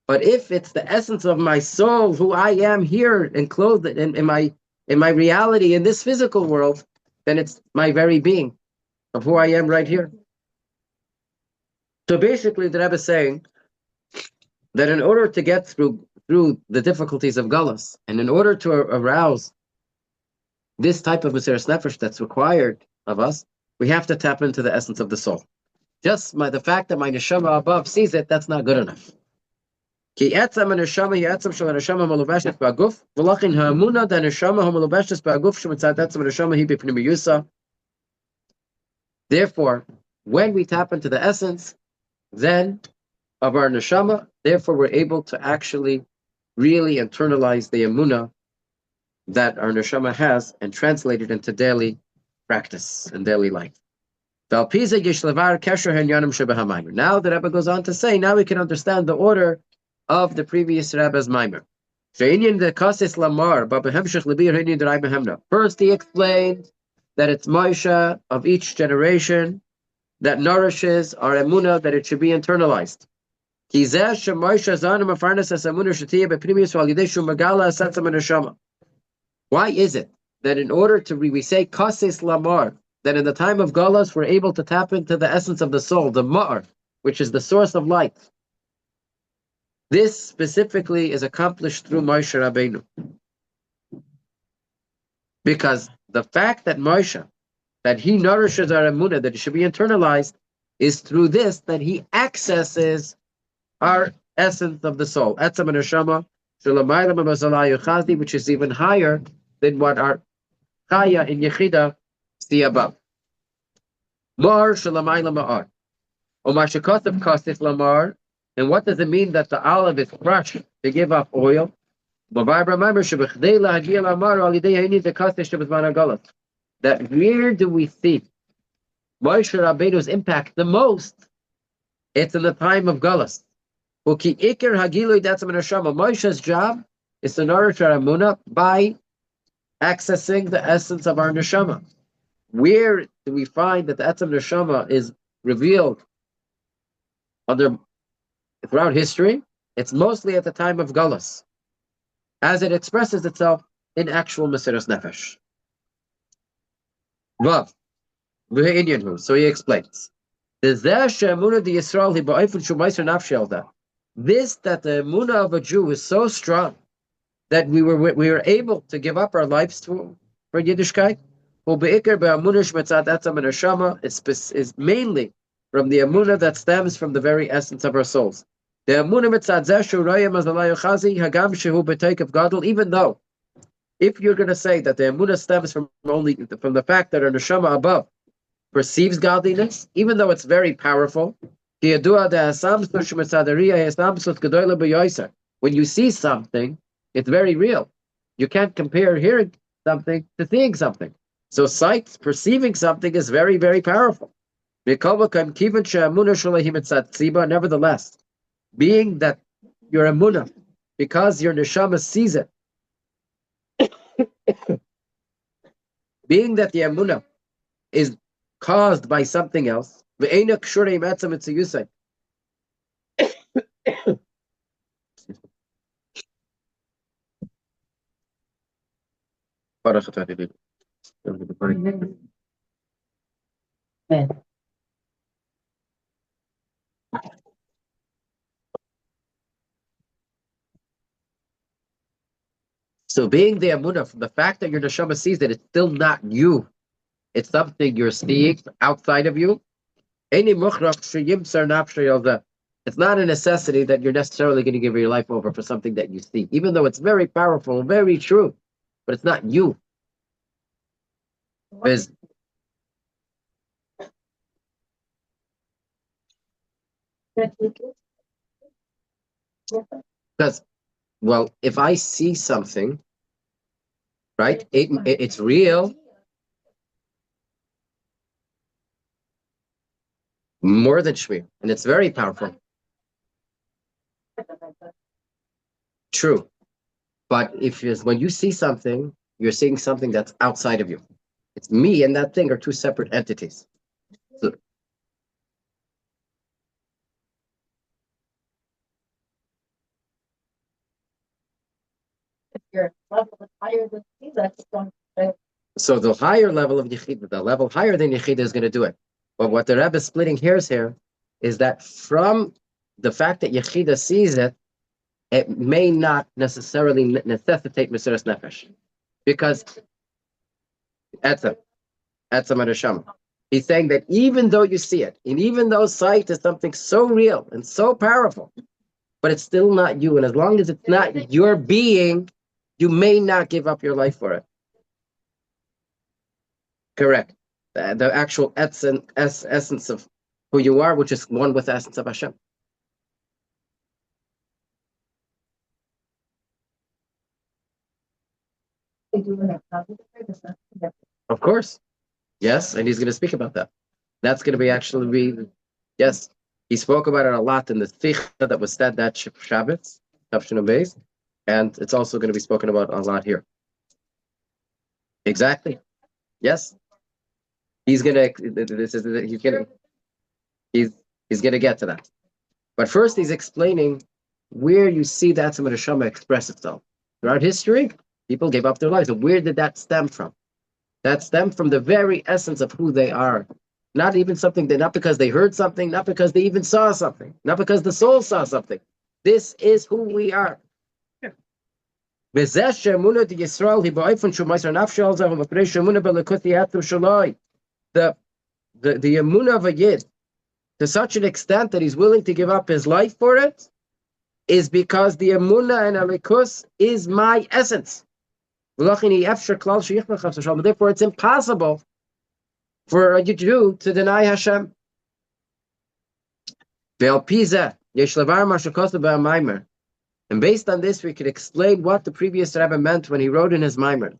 But if it's the essence of my soul, who I am here and clothed in my reality in this physical world, then it's my very being of who I am right here. So basically, the Rebbe is saying that in order to get through the difficulties of Gullus, and in order to arouse this type of Mesiras Nefesh that's required of us, we have to tap into the essence of the soul. Just the fact that my neshama above sees it, that's not good enough. Ki etzam neshama hi etzam shel neshama malubeshes ba'guf, v'lachin ha'amuna da neshama malubeshes ba'guf shemitzad etzam neshama hi b'pnimiyusa. Therefore, when we tap into the essence, then of our neshama, therefore we're able to actually really internalize the amuna that our neshama has and translate it into daily practice and daily life. Now the Rebbe goes on to say, now we can understand the order of the previous Rebbe's Maimer. First, he explained that it's Moshe of each generation that nourishes our emunah, that it should be internalized. Why is it that in order to, we say kases lamar, that in the time of Galus we're able to tap into the essence of the soul, the ma'ar, which is the source of light? This specifically is accomplished through Moshe Rabbeinu. Because the fact that Moshe, that he nourishes our emunah, that it should be internalized, is through this that he accesses our essence of the soul, etzam neshama, which is even higher than what our chaya in Yechida see above. Mar shalamayla ma'ar. Omashikotav kastif lamar. And what does it mean that the olive is crushed to give up oil? That where do we see Moshe Rabbeinu's impact the most? It's in the time of Galus. Moshe's job is to nourish our emunah by accessing the essence of our neshama. Where do we find that the etzem neshama is revealed throughout history? It's mostly at the time of Galus, as it expresses itself in actual Mesiras Nefesh. Vav, so he explains. This that the emunah of a Jew is so strong that we were able to give up our lives for Yiddishkeit. Is mainly from the emunah that stems from the very essence of our souls. The emunah even though, if you're going to say that the emunah stems from the fact that our neshama above perceives godliness, even though it's very powerful, when you see something, it's very real. You can't compare hearing something to seeing something. So sight, perceiving something, is very, very powerful. Nevertheless, being that your emunah, because your neshama sees it, being that the emunah is caused by something else, so being the emunah, from the fact that your neshama sees that it's still not you, it's something you're seeing outside of you. It's not a necessity that you're necessarily going to give your life over for something that you see, even though it's very powerful, very true, but it's not you. Because, well, if I see something, right, it's real. More than shmir, and it's very powerful. True, but when you see something, you're seeing something that's outside of you. It's me and that thing are two separate entities. So, If your level is higher than me, that's going to. So the higher level of Yechida, the level higher than Yechida, is going to do it. But what the Rebbe is splitting hairs here is that from the fact that Yechida sees it, it may not necessarily necessitate Mesiras Nefesh. Because Etzem Neshama. He's saying that even though you see it, and even though sight is something so real and so powerful, but it's still not you. And as long as it's not your being, you may not give up your life for it. Correct. The actual essence of who you are, which is one with the essence of Hashem. Of course. Yes, and he's going to speak about that. That's going to be yes. He spoke about it a lot in the Sikha that was said that Shabbos, Tafshin Beis, and it's also going to be spoken about a lot here. Exactly. Yes. He's going to get to that. But first he's explaining where you see that Tzemach Neshama express itself. Throughout history, people gave up their lives. And where did that stem from? That stemmed from the very essence of who they are. Not even something not because they heard something, not because they even saw something, not because the soul saw something. This is who we are. The emunah of a yid, to such an extent that he's willing to give up his life for it, is because the emunah and alikus is my essence. Therefore, it's impossible for a Jew to deny Hashem. And based on this, we could explain what the previous Rebbe meant when he wrote in his Maamar.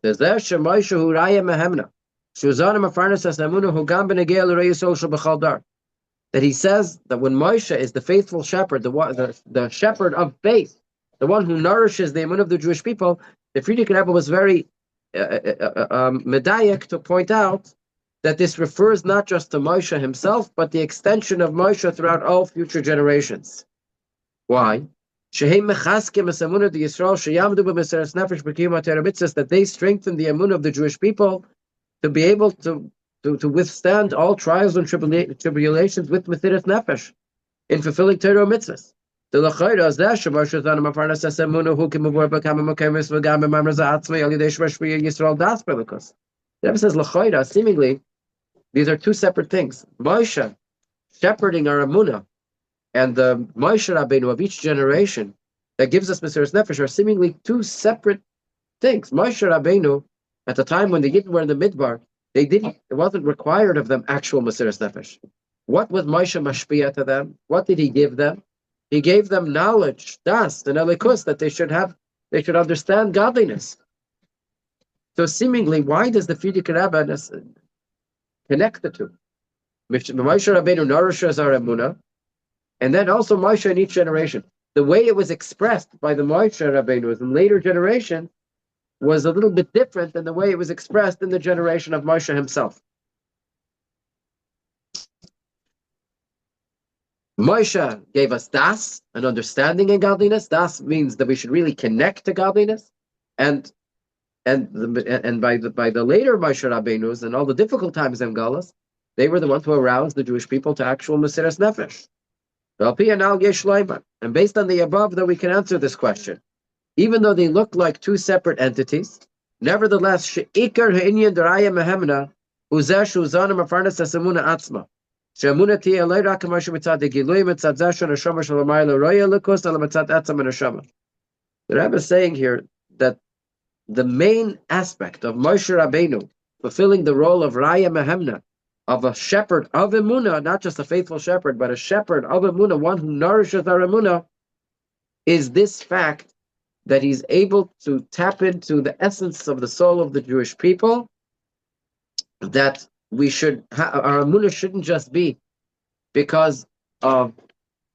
That he says that when Moshe is the faithful shepherd, the shepherd of faith, the one who nourishes the emunah of the Jewish people, the Frierdiker Rebbe was very medayek to point out that this refers not just to Moshe himself, but the extension of Moshe throughout all future generations. Why? That they strengthen the emunah of the Jewish people to be able to withstand all trials and tribulations with Mesiras Nefesh in fulfilling Torah mitzvahs. The Rebbe says, seemingly, these are two separate things. Moshe, shepherding our emunah, and the Moshe Rabbeinu of each generation that gives us Mesiras Nefesh are seemingly two separate things. Moshe Rabbeinu, at the time when the Yidden were in the Midbar, it wasn't required of them actual Mesiras Nefesh. What was Moshe mashpia to them? What did he give them? He gave them knowledge, das, and elikus, that they should understand godliness. So seemingly, why does the Frierdiker Rebbe connect the two? Moshe Rabbeinu nourishes our emunah, and then also Moshe in each generation. The way it was expressed by the Moshe Rabbeinu in later generations was a little bit different than the way it was expressed in the generation of Moshe himself. Moshe gave us das, an understanding in godliness. Das means that we should really connect to godliness, and by the later Moshe Rabbeinus and all the difficult times in Geulah, they were the ones who aroused the Jewish people to actual Mesiras Nefesh. And based on the above, that we can answer this question. Even though they look like two separate entities, nevertheless, she'ikar ha'inyan d'raya mehemna uzeh shu'zanim afarnas esamuna atzma. She'amuna tiye elay rak ha'moshe mitzad ha'gilui mitzad zeh sh'neshama sh'lamayla roya l'kus ala mitzad etzam ha'neshama. The Rebbe is saying here that the main aspect of Moshe Rabbeinu fulfilling the role of raya mehemna, of a shepherd of emunah, not just a faithful shepherd, but a shepherd of emunah, one who nourishes our emunah, is this fact that he's able to tap into the essence of the soul of the Jewish people, that we should our emunah shouldn't just be because of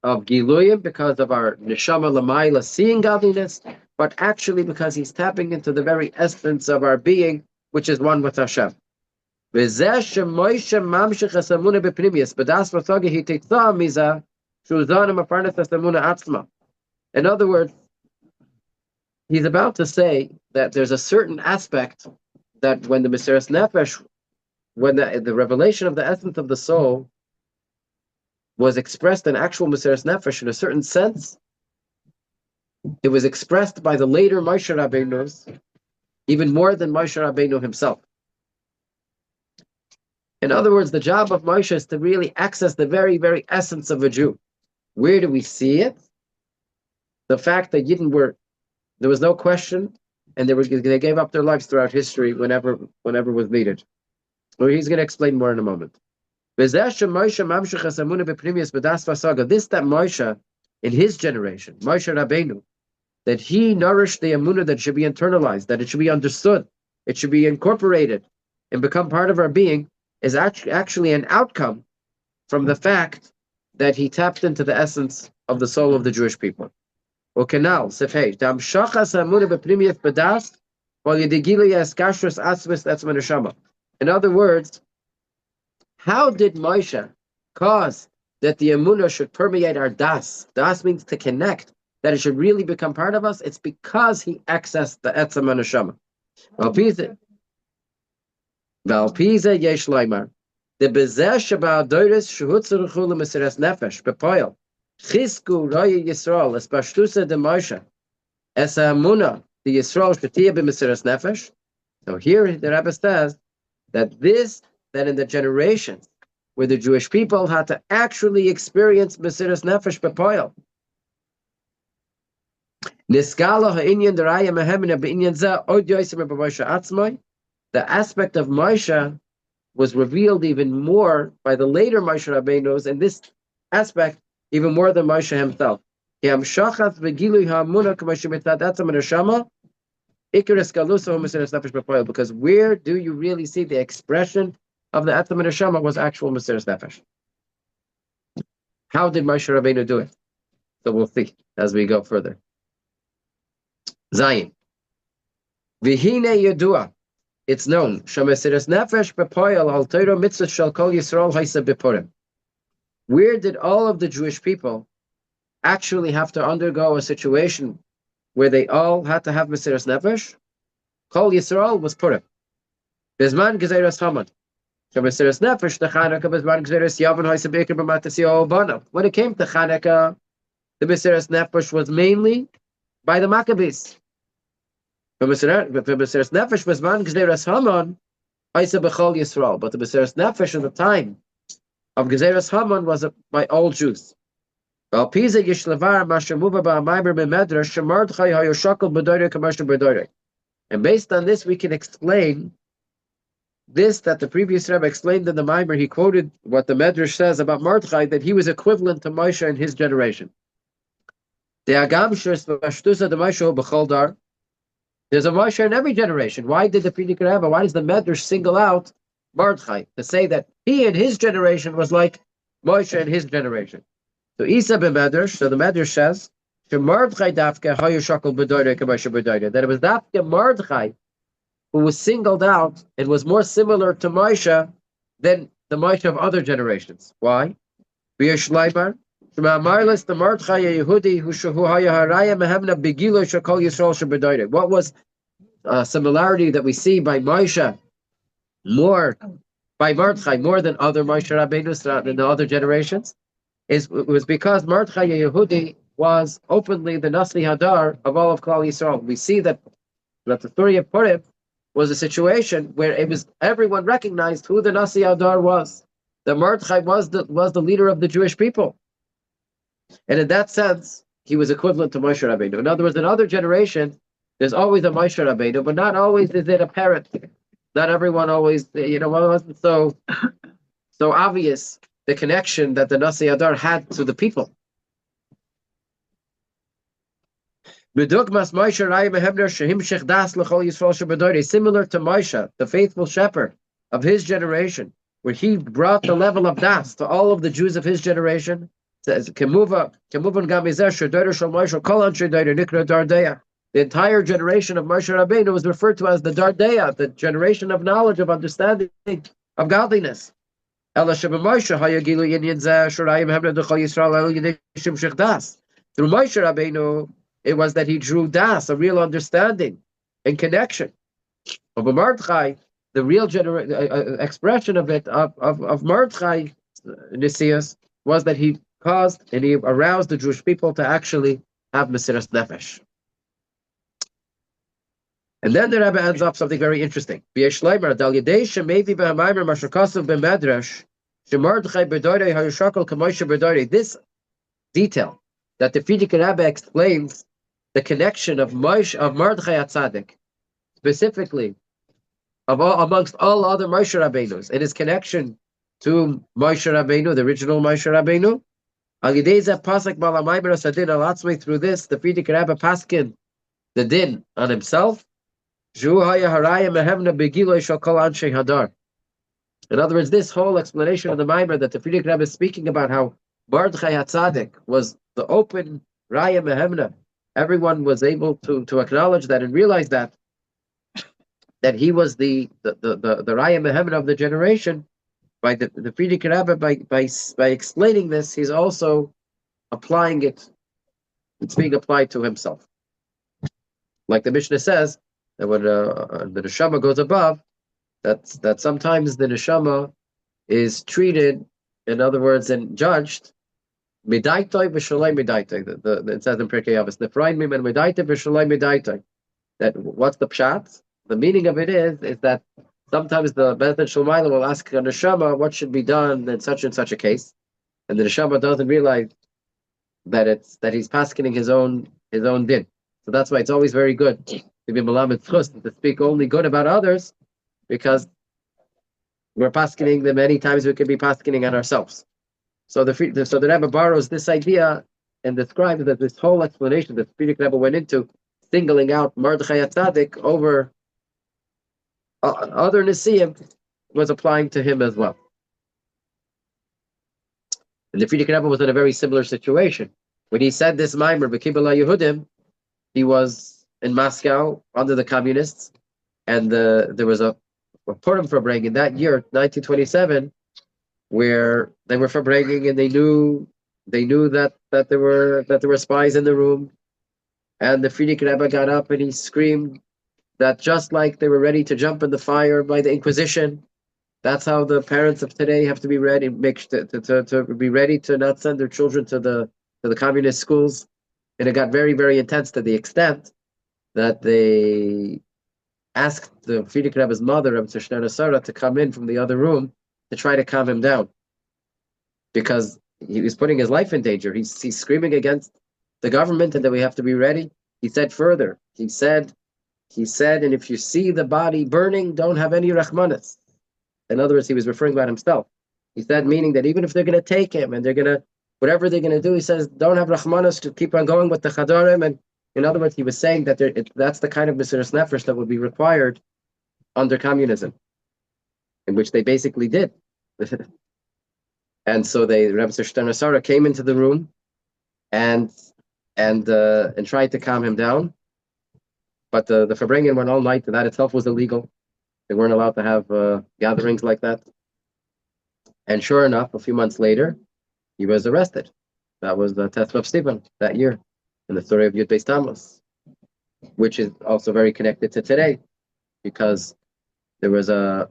giluyim, because of our neshama lamayla seeing godliness, but actually because he's tapping into the very essence of our being, which is one with Hashem. In other words, he's about to say that there's a certain aspect that when the Mesiras Nefesh, when the revelation of the essence of the soul, was expressed in actual Mesiras Nefesh in a certain sense. It was expressed by the later Moshe Rabbeinu even more than Moshe Rabbeinu himself. In other words, the job of Moshe is to really access the very, very essence of a Jew. Where do we see it? The fact that Yidden there was no question, and they gave up their lives throughout history whenever was needed. Well, he's going to explain more in a moment. This that Moshe, in his generation, Moshe Rabbeinu, that he nourished the emunah that should be internalized, that it should be understood, it should be incorporated and become part of our being, is actually an outcome from the fact that he tapped into the essence of the soul of the Jewish people. In other words, how did Moshe cause that the emunah should permeate our das? Das means to connect, that it should really become part of us. It's because he accessed the etzem and neshama. Valpiza yesh leimar. The bezeh sheba adoris shehutzruchu lemesiras nefesh bepoil. Chisku roye Yisrael espashtusa de Moshe. Esa amuna the Yisrael shetiya b'mesiras nefesh. So here the Rebbe says that in the generations where the Jewish people had to actually experience mesiras nefesh bepoil. Niskala ha'inyan deraya mehemina b'inyan zeh od yosim b'Moshe atzmai. The aspect of Moshe was revealed even more by the later Moshe Rabbeinos, and this aspect even more than Moshe himself. Because where do you really see the expression of the Etzem and Neshama was actual Mesiras Nefesh? How did Moshe Rabbeinu do it? So we'll see as we go further. Zayin. Vihine Yedua. It's known. Shemesiras Nefesh bepoil al Torah mitzvah shel kol Yisrael haisa bepurim. Where did all of the Jewish people actually have to undergo a situation where they all had to have Mesiras Nefesh? Kol Yisrael was Purim. Bizman Gezeres Hamad. Shemesiras Nefesh the Chanukah bizman Gezeres Yavan haisa beker b'matasi Obana. When it came to Chanukah, the Mesiras Nefesh was mainly by the Maccabees. But the Mesiras Nefesh was man Gezeres Haman, Isa b'chol Yisrael. But the Mesiras Nefesh in the time of Gezeres Haman was by all Jews. And based on this, we can explain this, that the previous Rebbe explained in the Maamar. He quoted what the Medrash says about Mordechai, that he was equivalent to Moshe in his generation. There's a Moshe in every generation. Why did the Purim Katan Maamar, why does the Medrash single out Mordechai to say that he in his generation was like Moshe in his generation? So Isa ben Medrash, so the Medrash says, that it was Dafka Mordechai who was singled out and was more similar to Moshe than the Moshe of other generations. Why? The Mordechai Yehudi what was a similarity that we see by Moshe by Mordechai more than other Moshe Rabbeinu in the other generations? It was because Mordechai Yehudi was openly the Nasi Hadar of all of Klal Yisrael. We see that the story of Purim was a situation where everyone recognized who the Nasi Hadar was. The Mordechai was the leader of the Jewish people. And in that sense, he was equivalent to Moshe Rabbeinu. In other words, in other generations, there's always a Moshe Rabbeinu, but not always is it apparent. Not everyone always, it wasn't so obvious the connection that the Nasi Hadar had to the people. Similar to Moshe, the faithful shepherd of his generation, where he brought the level of das to all of the Jews of his generation. Says the entire generation of Moshe Rabbeinu was referred to as the Dardeya, the generation of knowledge, of understanding, of godliness. Through Moshe Rabbeinu, it was that he drew das, a real understanding and connection. Of Mordechai, the real expression of it, of Mordechai Nisias, was that he caused and he aroused the Jewish people to actually have Mesiras Nefesh. And then the Rebbe adds up something very interesting. This detail that the Frierdiker Rebbe explains the connection of Mordechai HaTzadik, specifically amongst all other Moshe Rabbeinus, and his connection to Moshe Rabbeinu, the original Moshe Rabbeinu. Through this, the Frierdiker Rebbe paskin the din on himself. In other words, this whole explanation of the Maimer that the Frierdiker Rebbe is speaking about how Mordechai HaTzadik was the open Raya Mehemna. Everyone was able to acknowledge that and realize that he was the Raya Mehemna of the generation. By the Frierdiker Rebbe, by explaining this, he's also applying it. It's being applied to himself. Like the Mishnah says, that when the neshama goes above, that sometimes the neshama is treated, in other words, and judged, midaitoi v'shalei midaitoi. It says in Pirkei Avos, nefrayin mimen midaitoi v'shalei midaitoi. That what's the pshat? The meaning of it is that sometimes the Beis Din Shel Maila will ask a neshama what should be done in such and such a case, and the neshama doesn't realize that he's paskening his own din. So that's why it's always very good to be melamed chus, to speak only good about others, because we're paskening them many times we could be paskening on ourselves. So the Rebbe borrows this idea and describes that this whole explanation that the Rebbe went into, singling out Mordechai HaTzadik over other Nesiim, was applying to him as well. And the Rebbe was in a very similar situation. When he said this Maimer, B'Kibbalah Yehudim, he was in Moscow under the communists, and there was a Purim Fabrengen that year, 1927, where they were Fabrengen, and they knew that there were spies in the room, and the Frierdiker Rebbe got up and he screamed that just like they were ready to jump in the fire by the Inquisition, that's how the parents of today have to be ready, to be ready to not send their children to the communist schools. And it got very, very intense to the extent that they asked the Frierdiker Rebbe's mother, Rebbe Sarah, to come in from the other room to try to calm him down, because he was putting his life in danger. He's screaming against the government and that we have to be ready. He said further, he said, and if you see the body burning, don't have any rachmanis. In other words, he was referring about himself. He said, meaning that even if they're going to take him and whatever they're going to do, he says, don't have rachmanis, to keep on going with the chadarim. And in other words, he was saying that that's the kind of Mesiras Nefesh that would be required under communism, in which they basically did. And so Rebbe Sarah came into the room and tried to calm him down. But the Fabrengen went all night, and that itself was illegal. They weren't allowed to have gatherings like that. And sure enough, a few months later, he was arrested. That was the Tetzaveh of Stephen that year, in the story of Yud Beis Tammuz, which is also very connected to today, because there was a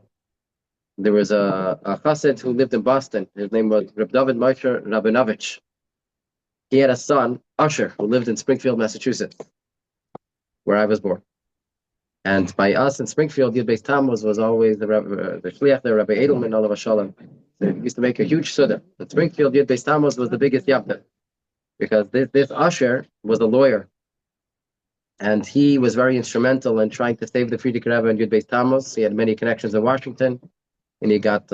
chassid who lived in Boston. His name was Reb David Moshe Rabinovich. He had a son, Usher, who lived in Springfield, Massachusetts, where I was born. And by us in Springfield, Yud Beis Tammuz was always the shliach, the Rabbi Edelman, Olav Shalom. He used to make a huge suda. In Springfield, Yud Beis Tammuz was the biggest yabda, because this Usher was a lawyer, and he was very instrumental in trying to save the Frierdiker Rebbe in Yud Beis Tammuz. He had many connections in Washington, and he got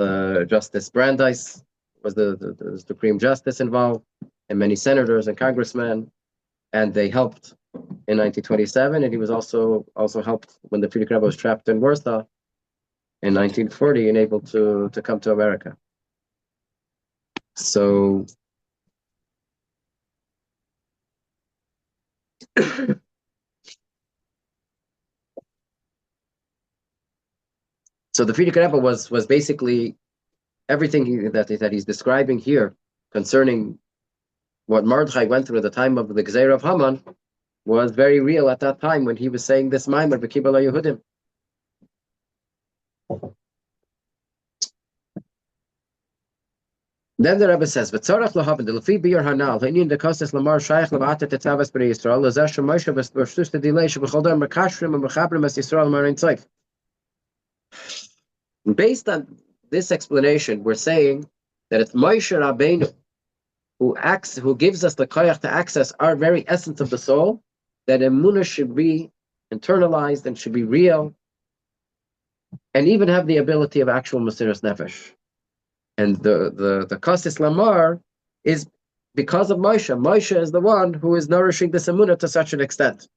Justice Brandeis, was the Supreme Justice involved, and many senators and congressmen, and they helped in 1927, and he was also helped when the Frierdiker Rebbe was trapped in Warsaw in 1940 and able to come to America. So the Frierdiker Rebbe was basically everything that he's describing here concerning what Mordechai went through at the time of the Gezeira of Haman was very real at that time when he was saying this Maimer B'Kibbalah Yehudim. Then the Rebbe says, "V'tzarach lahavin delefi biyur hanal ha'inyan dekostes lamar shayach levata tetzaveh b'nei Yisrael lezesh Moshe v'shtus delay shebechol dar mekashrim and mechabrim es Yisrael marin tzayf." Based on this explanation, we're saying that it's Moshe Rabbeinu who gives us the koyach to access our very essence of the soul, that emunah should be internalized and should be real, and even have the ability of actual mesiras nefesh. And the Kassis Lamar is because of Moshe. Moshe is the one who is nourishing this emunah to such an extent.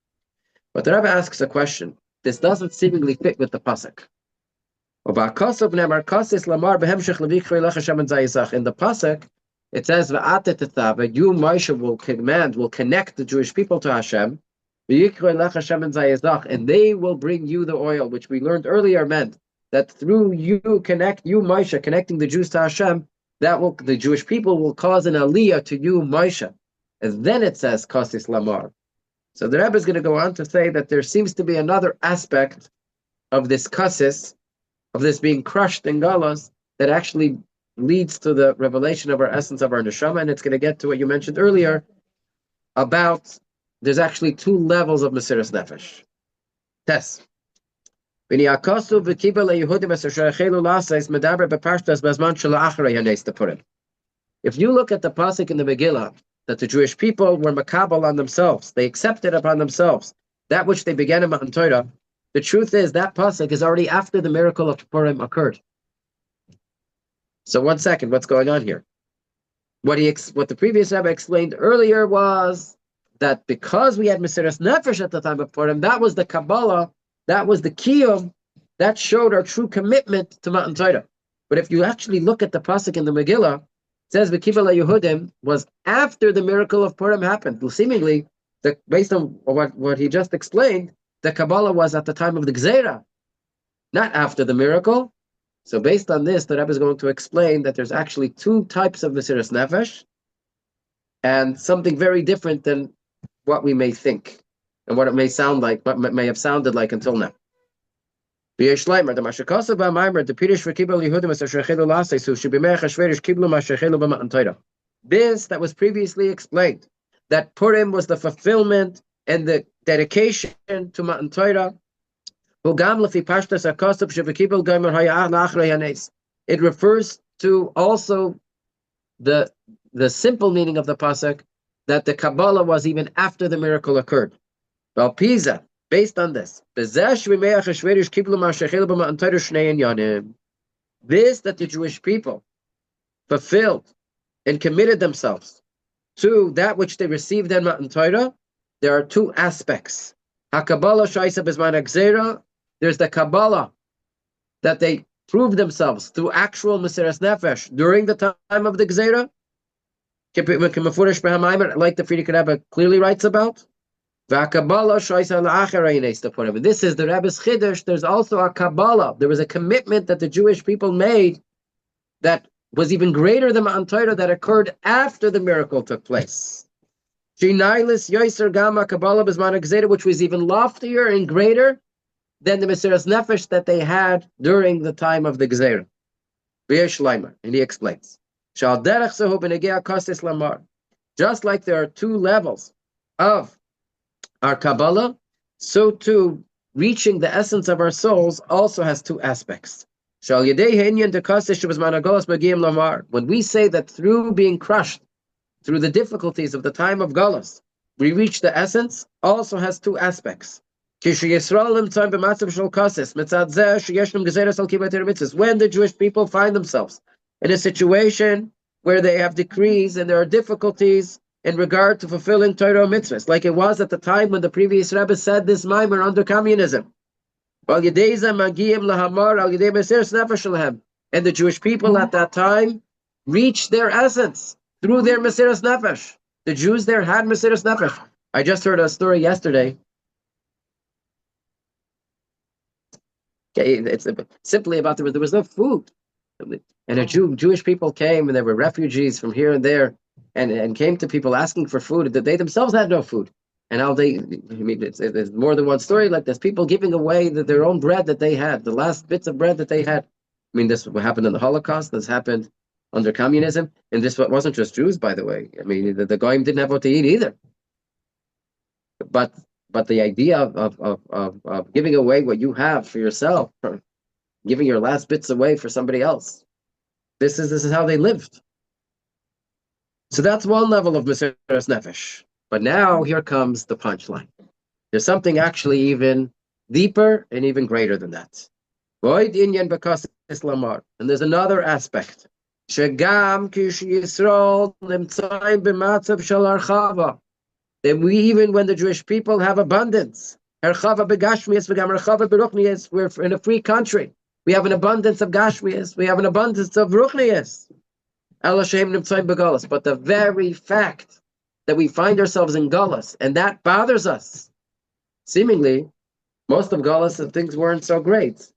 But the Rebbe asks a question. This doesn't seemingly fit with the pasuk. In the pasuk, it says, "V'ate Tetzaveh," you Moshe will connect the Jewish people to Hashem, and they will bring you the oil, which we learned earlier meant that through you Moshe, connecting the Jews to Hashem, the Jewish people will cause an aliyah to you Moshe. And then it says Kassis Lamar. So the Rebbe is going to go on to say that there seems to be another aspect of this kassis, of this being crushed in galas, that actually leads to the revelation of our essence of our neshama, and it's going to get to what you mentioned earlier about there's actually two levels of mesiras nefesh. Tess. If you look at the pasuk in the Megillah, that the Jewish people were makabel on themselves, they accepted upon themselves that which they began in Matan Torah, the truth is that pasuk is already after the miracle of Purim occurred. So 1 second, what's going on here? What the previous Rebbe explained earlier was that because we had mesiras nefesh at the time of Purim, that was the Kabbalah, that was the kiyum, that showed our true commitment to Matan Torah. But if you actually look at the pasuk in the Megillah, it says V'kibel Yehudim was after the miracle of Purim happened. Well, seemingly, based on what he just explained, the Kabbalah was at the time of the Gzeira, not after the miracle. So based on this, the Rebbe is going to explain that there's actually two types of mesiras nefesh, and something very different than what we may think, and what it may sound like, what may have sounded like until now. This that was previously explained, that Purim was the fulfillment and the dedication to Matan Torah. It refers to also the simple meaning of the pasuk, that the Kabbalah was even after the miracle occurred. Based on this, this that the Jewish people fulfilled and committed themselves to that which they received in Matan Torah, there are two aspects. There's the Kabbalah, that they proved themselves through actual mesiras nefesh during the time of the Gzeira, like the Frierdiker Rebbe clearly writes about. This is the Rebbe's Chiddush. There's also a Kabbalah. There was a commitment that the Jewish people made that was even greater than Matan Torah, that occurred after the miracle took place. Which was even loftier and greater than the mesiras nefesh that they had during the time of the Gzeira. And he explains, just like there are two levels of our Kabbalah, so too reaching the essence of our souls also has two aspects. When we say that through being crushed, through the difficulties of the time of Galus, we reach the essence, also has two aspects. When the Jewish people find themselves in a situation where they have decrees and there are difficulties in regard to fulfilling Torah mitzvahs, like it was at the time when the previous Rebbe said this Maamar under communism. And the Jewish people at that time reached their essence through their mesiras nefesh. The Jews there had mesiras nefesh. I just heard a story yesterday. Okay, it's simply about there was no food, and Jewish people came, and there were refugees from here and there, and came to people asking for food that they themselves had no food. And how it's more than one story like this. People giving away their own bread that they had, the last bits of bread that they had. This happened in the Holocaust. This happened under communism. And this wasn't just Jews, by the way. I mean, the Goyim didn't have what to eat either. But the idea of giving away what you have for yourself, or giving your last bits away for somebody else, this is how they lived. So that's one level of Mesiras Nefesh. But now here comes the punchline. There's something actually even deeper and even greater than that. And there's another aspect. That we, even when the Jewish people have abundance, we're in a free country. We have an abundance of gashmias. We have an abundance of ruchnias. But the very fact that we find ourselves in Geulah, and that bothers us. Seemingly, most of Geulah, things weren't so great.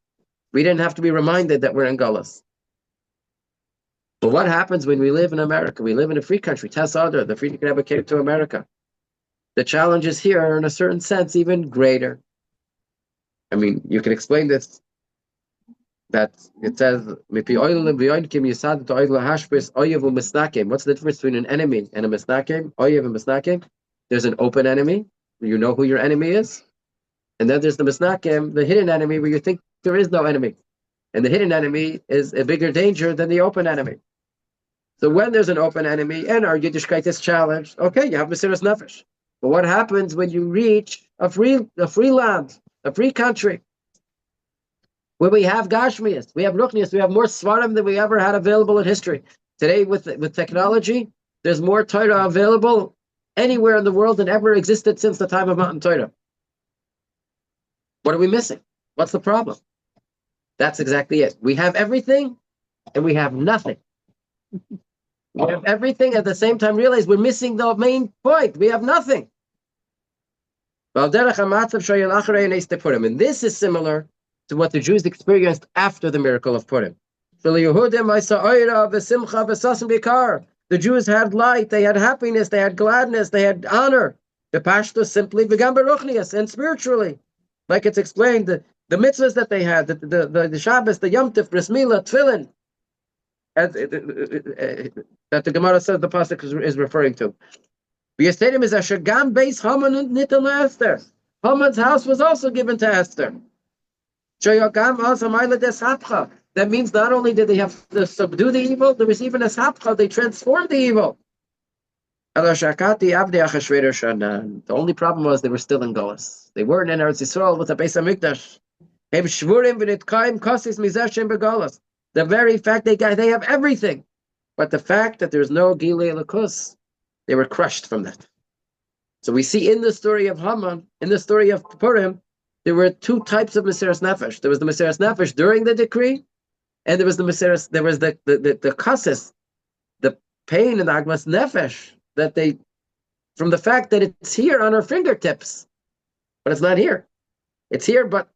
We didn't have to be reminded that we're in Geulah. But what happens when we live in America? We live in a free country. Tetzaveh, the free Rebbe came to America. The challenges here are, in a certain sense, even greater. I mean, you can explain this, that it says, what's the difference between an enemy and a misnakim? Oyev and misnakim. There's an open enemy, where you know who your enemy is. And then there's the misnakim, the hidden enemy, where you think there is no enemy. And the hidden enemy is a bigger danger than the open enemy. So when there's an open enemy, and our Yiddishkeit is challenged, okay, you have Mesiras Nefesh. But what happens when you reach a free land, a free country, where we have Gashmias, we have Ruchnias, we have more Svarim than we ever had available in history. Today, with technology, there's more Torah available anywhere in the world than ever existed since the time of Matan Torah. What are we missing? What's the problem? That's exactly it. We have everything, and we have nothing. We have everything, at the same time realize we're missing the main point. We have nothing. And this is similar to what the Jews experienced after the miracle of Purim. The Jews had light, they had happiness, they had gladness, they had honor. The Pashto simply began Baruchnias, and spiritually, like it's explained, the mitzvahs that they had, the Shabbos, the Yom Tov, Bris Milah, Tefillin, that the Gemara says the pasuk is referring to. Haman's house was also given to Esther. That means not only did they have to subdue the evil, there was even a sapcha, they transformed the evil. The only problem was they were still in Geulah. They weren't in Eretz Yisrael with the Beis HaMikdash. The very fact they have everything, but the fact that there's no Gilei Lakus, they were crushed from that. So we see in the story of Haman, in the story of Purim, there were two types of Mesiras Nefesh. There was the Mesiras Nefesh during the decree, and there was the chassis, the pain and the Agmas Nefesh that they, from the fact that it's here on our fingertips, but it's not here. It's here, but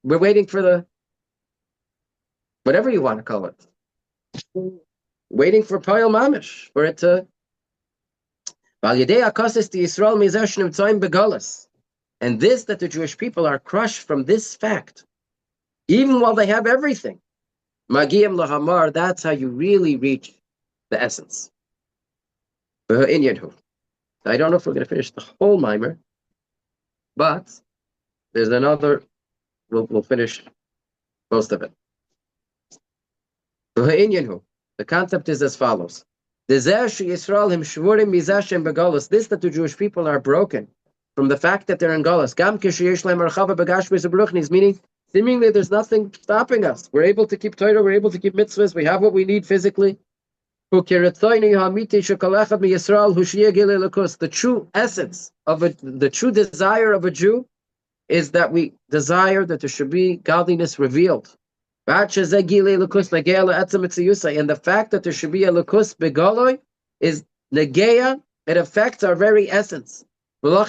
we're waiting for the, whatever you want to call it, waiting for Payal Mamish, for it to. And this, that the Jewish people are crushed from this fact, even while they have everything. Magiyam lahamar, that's how you really reach the essence. I don't know if we're going to finish the whole Maamar, but there's another, we'll finish most of it. The concept is as follows. This that the Jewish people are broken from the fact that they're in Geulah. Meaning, seemingly there's nothing stopping us. We're able to keep Torah, we're able to keep mitzvahs, we have what we need physically. The true essence of the true desire of a Jew is that we desire that there should be godliness revealed. And the fact that there should be a lukus begoloi is negeya, it affects our very essence. So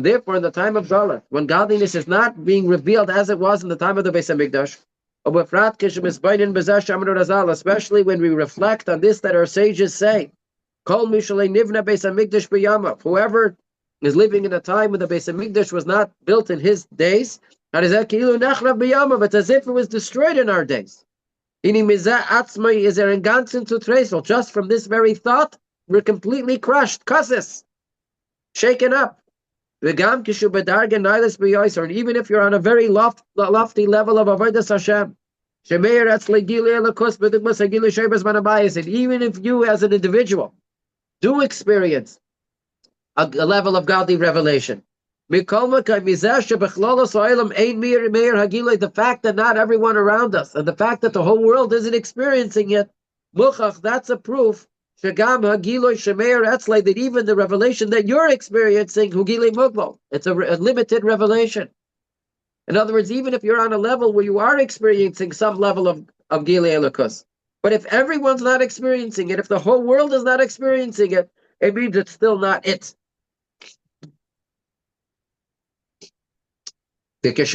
therefore, in the time of Geulah, when godliness is not being revealed as it was in the time of the Beis HaMikdash, especially when we reflect on this that our sages say, whoever is living in a time when the Beis HaMikdash was not built in his days, It's as if it was destroyed in our days. Just from this very thought, we're completely crushed, kassis, shaken up. And even if you're on a very lofty level of avodas Hashem, and even if you as an individual do experience a level of godly revelation, the fact that not everyone around us, and the fact that the whole world isn't experiencing it, that's a proof that even the revelation that you're experiencing, it's a limited revelation. In other words, even if you're on a level where you are experiencing some level of Gilei Elokus, but if everyone's not experiencing it, if the whole world is not experiencing it, it means it's still not it. Because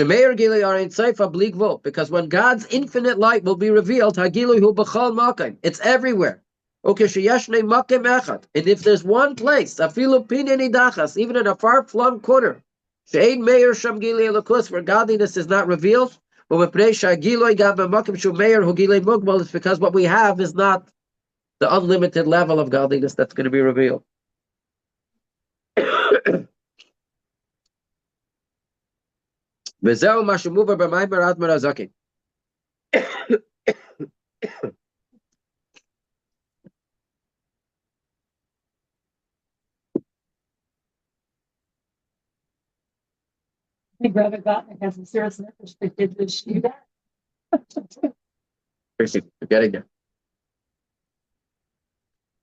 when God's infinite light will be revealed, it's everywhere. And if there's one place, even in a far-flung corner, where godliness is not revealed, it's because what we have is not the unlimited level of godliness that's going to be revealed. וזהו מה שמובא במאמר אדמו"ר הזקן. I think Rebbe Botnick has a serious interest that did this shiur. Getting there.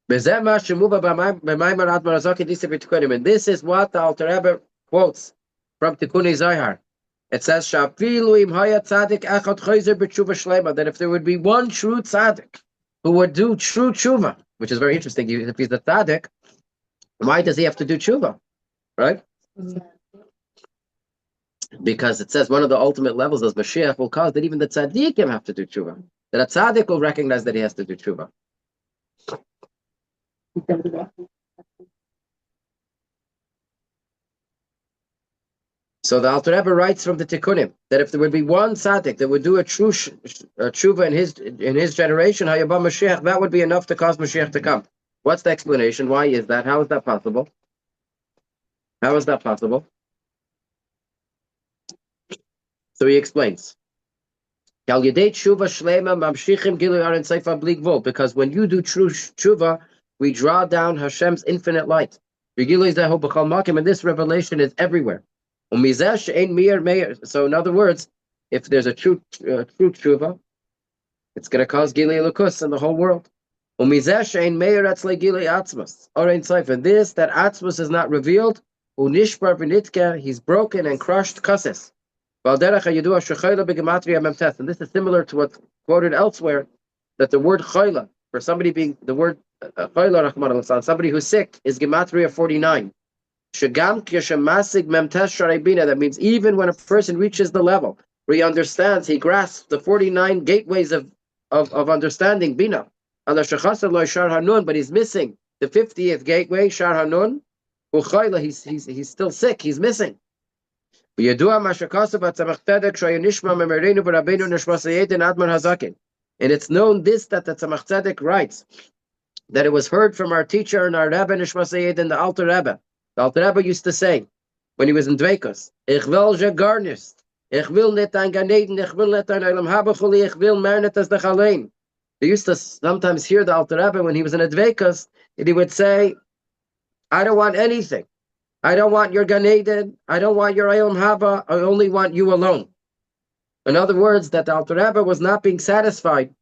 וזה מה שמובא במאמר אדמו"ר הזקן דיסא בתיקונים. And this is what the Alter Rebbe quotes from Tikkunei Zohar. It says, that if there would be one true tzaddik who would do true tshuva, which is very interesting. If he's a tzaddik, why does he have to do tshuva? Right? Because it says one of the ultimate levels as Mashiach will cause that even the tzaddikim have to do tshuva. That a tzaddik will recognize that he has to do tshuva. So the Alter Rebbe writes from the Tikkunim that if there would be one tzaddik that would do a true tshuva in his generation, Hayabah Mashiach, that would be enough to cause Mashiach to come. What's the explanation? Why is that? How is that possible? How is that possible? So he explains. Because when you do true tshuva, we draw down Hashem's infinite light. And this revelation is everywhere. So in other words, if there's a true tshuva, it's going to cause Gilei Elokus in the whole world. And this, that Atzmus is not revealed, he's broken and crushed kasses. And this is similar to what's quoted elsewhere, that the word chayla, for somebody being the word chayla, somebody who's sick, is gematria 49. That means even when a person reaches the level where he understands, he grasps the 49 gateways of understanding, bina. But he's missing the 50th gateway, shar hanun. He's still sick, he's missing. And it's known this, that the Tzemach Tzedek writes, that it was heard from our teacher and our Rebbe Nishmas and the Alter Rebbe. The Alter Rebbe used to say, when he was in Dveikos, Ich will je garnist, ich will net ein Ganeden, ich will net ein Olam Haba chuli, ich will mehr net as dech allein. They used to sometimes hear the Alter Rebbe when he was in a Dveikos, and he would say, I don't want anything. I don't want your Gan Eden, I don't want your Olam Haba, I only want you alone. In other words, that the Alter Rebbe was not being satisfied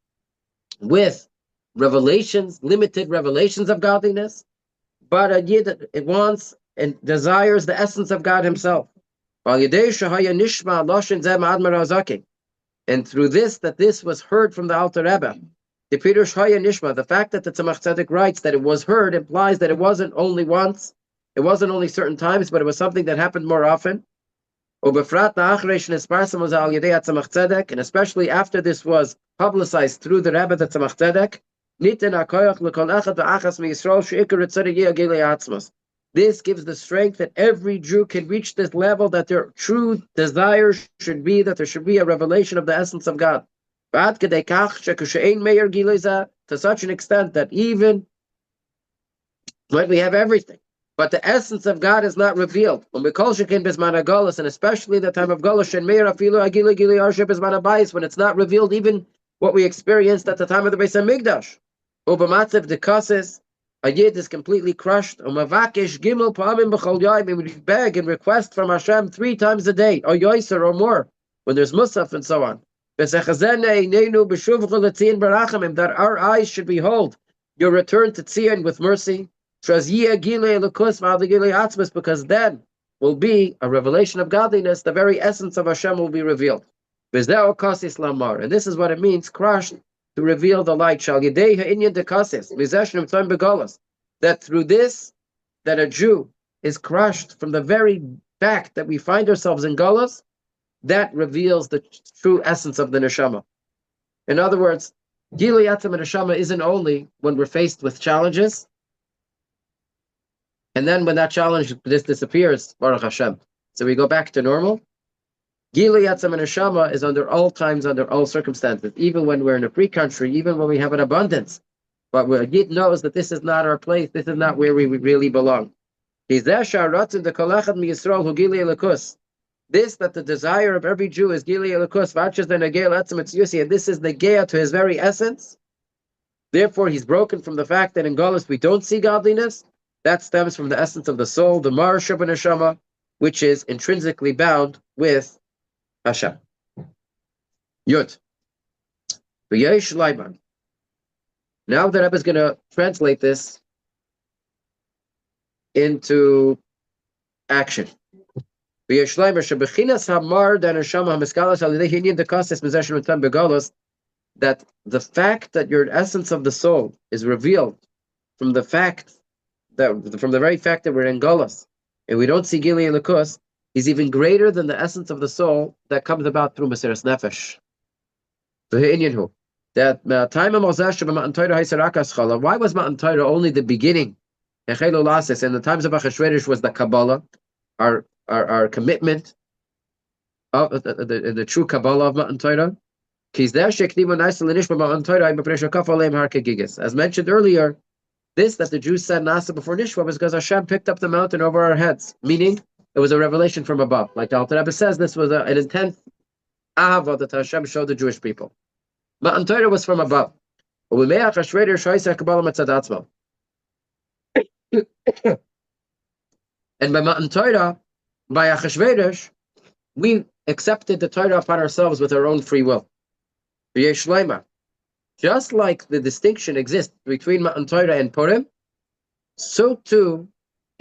with revelations, limited revelations of godliness, but a yid that it wants and desires the essence of God Himself. And through this, that this was heard from the Alter Rebbe. The fact that the Tzemach Tzedek writes that it was heard implies that it wasn't only once, it wasn't only certain times, but it was something that happened more often. And especially after this was publicized through the Rebbe, the Tzemach Tzedek, This gives the strength that every Jew can reach this level, that their true desire should be that there should be a revelation of the essence of God. To such an extent that even when we have everything, but the essence of God is not revealed. And especially the time of Geulah, when it's not revealed, even what we experienced at the time of the Beis Hamikdash. A yid is completely crushed. And we beg and request from Hashem 3 times a day, or yoiser, or more, when there's musaf and so on. That our eyes should behold your return to Tzion with mercy. Because then will be a revelation of godliness, the very essence of Hashem will be revealed. And this is what it means, crushed, to reveal the light. That through this, that a Jew is crushed from the very fact that we find ourselves in Geulah, that reveals the true essence of the neshama. In other words, Gilui Atzam neshama isn't only when we're faced with challenges, and then when that challenge disappears, Baruch Hashem, so we go back to normal. Gilui Atzam neshama is under all times, under all circumstances, even when we're in a free country, even when we have an abundance. But a Yid knows that this is not our place, this is not where we really belong. This, that the desire of every Jew is Gilui Elokus, and this is the Geah to his very essence. Therefore, he's broken from the fact that in Geulah we don't see godliness. That stems from the essence of the soul, the Mar Sheba Neshama, which is intrinsically bound with Hashem. Yud. V'yesh Laiban. Now the Rebbe is going to translate this into action. That the fact that your essence of the soul is revealed from the very fact that we're in Geulah and we don't see Gilui Elokus is even greater than the essence of the soul that comes about through Mesiras Nefesh. That why was Matan Torah only the beginning? In the times of Achashverosh was the Kabbalah, our commitment of the true Kabbalah of Matan Torah. As mentioned earlier, this that the Jews said Nasa before Nishwa was because Hashem picked up the mountain over our heads, meaning it was a revelation from above. Like the Alter Rebbe says, this was an intense ahava that Hashem showed the Jewish people. Matan Torah was from above. And by Matan Torah, by Achashverosh, we accepted the Torah upon ourselves with our own free will. Just like the distinction exists between Matan Torah and Purim, so too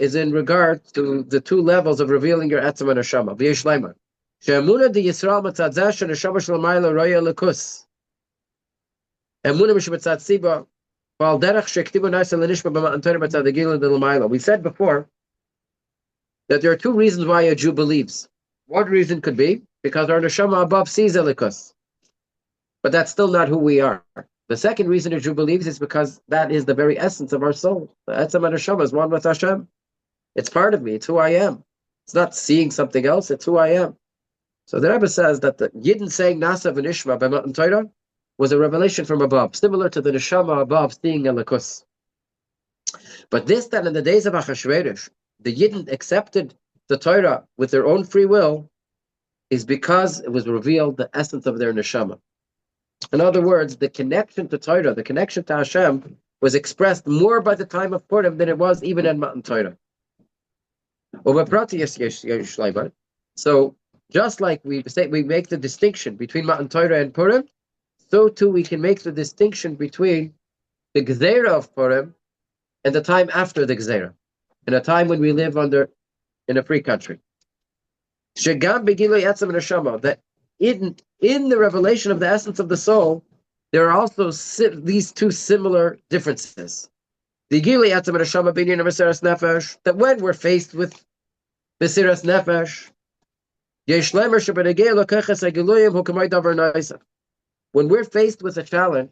is in regard to the 2 levels of revealing your Etzem and Neshama. V'yeshleima. She'emuna di Yisrael matzadzeh she'neshama sh'lamayla roya lekus. Emuna m'shematzad siba v'al derech she'ktibu naisa l'nishma b'Matan Torah matzad Geulah d'lamayla. We said before that there are 2 reasons why a Jew believes. One reason could be because our Neshama above sees Elikus. But that's still not who we are. The second reason a Jew believes is because that is the very essence of our soul. The Etzem and Neshama is one with Hashem. It's part of me. It's who I am. It's not seeing something else. It's who I am. So the Rebbe says that the Yidden saying Nasa v'Nishma by Matan Torah was a revelation from above, similar to the Neshama above seeing Elikus. But this, that in the days of Achashverosh, the Yidden accepted the Torah with their own free will, is because it was revealed the essence of their Neshama. In other words, the connection to Torah, the connection to Hashem, was expressed more by the time of Purim than it was even in Matan Torah. So, just like we make the distinction between Matan Torah and Purim, so too we can make the distinction between the Gzeira of Purim and the time after the Gzeira, in a time when we live in a free country. That in the revelation of the essence of the soul, there are also these 2 similar differences. The Gilui Atzam Neshama binyan of Mesiras Nefesh, that when we're faced with Mesiras Nefesh, when we're faced with a challenge,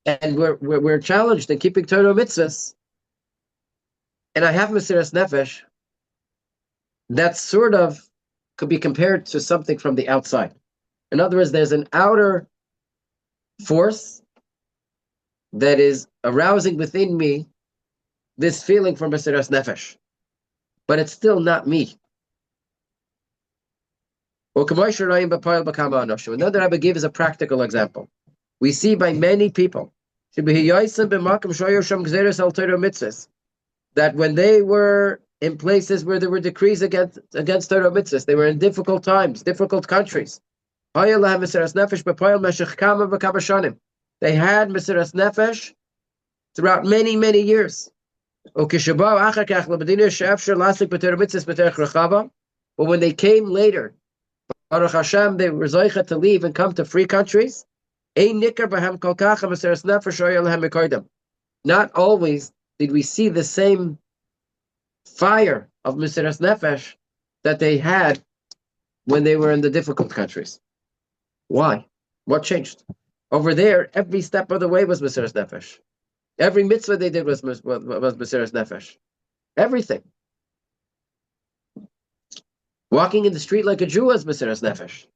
and we're challenged in keeping Torah mitzvahs, and I have Mesiras Nefesh, that sort of could be compared to something from the outside. In other words, there's an outer force that is arousing within me this feeling for Mesiras Nefesh, but it's still not me. Another Rebbe gives a practical example. We see by many people that when they were in places where there were decrees against Torah mitzvahs, they were in difficult times, difficult countries. They had Mesiras Nefesh throughout many, many years. But when they came later, Baruch Hashem, they were zoicha to leave and come to free countries. Not always did we see the same fire of Mesiras Nefesh that they had when they were in the difficult countries. Why? What changed? Over there, every step of the way was Mesiras Nefesh. Every mitzvah they did was Mesiras Nefesh. Everything. Walking in the street like a Jew was Mesiras Nefesh.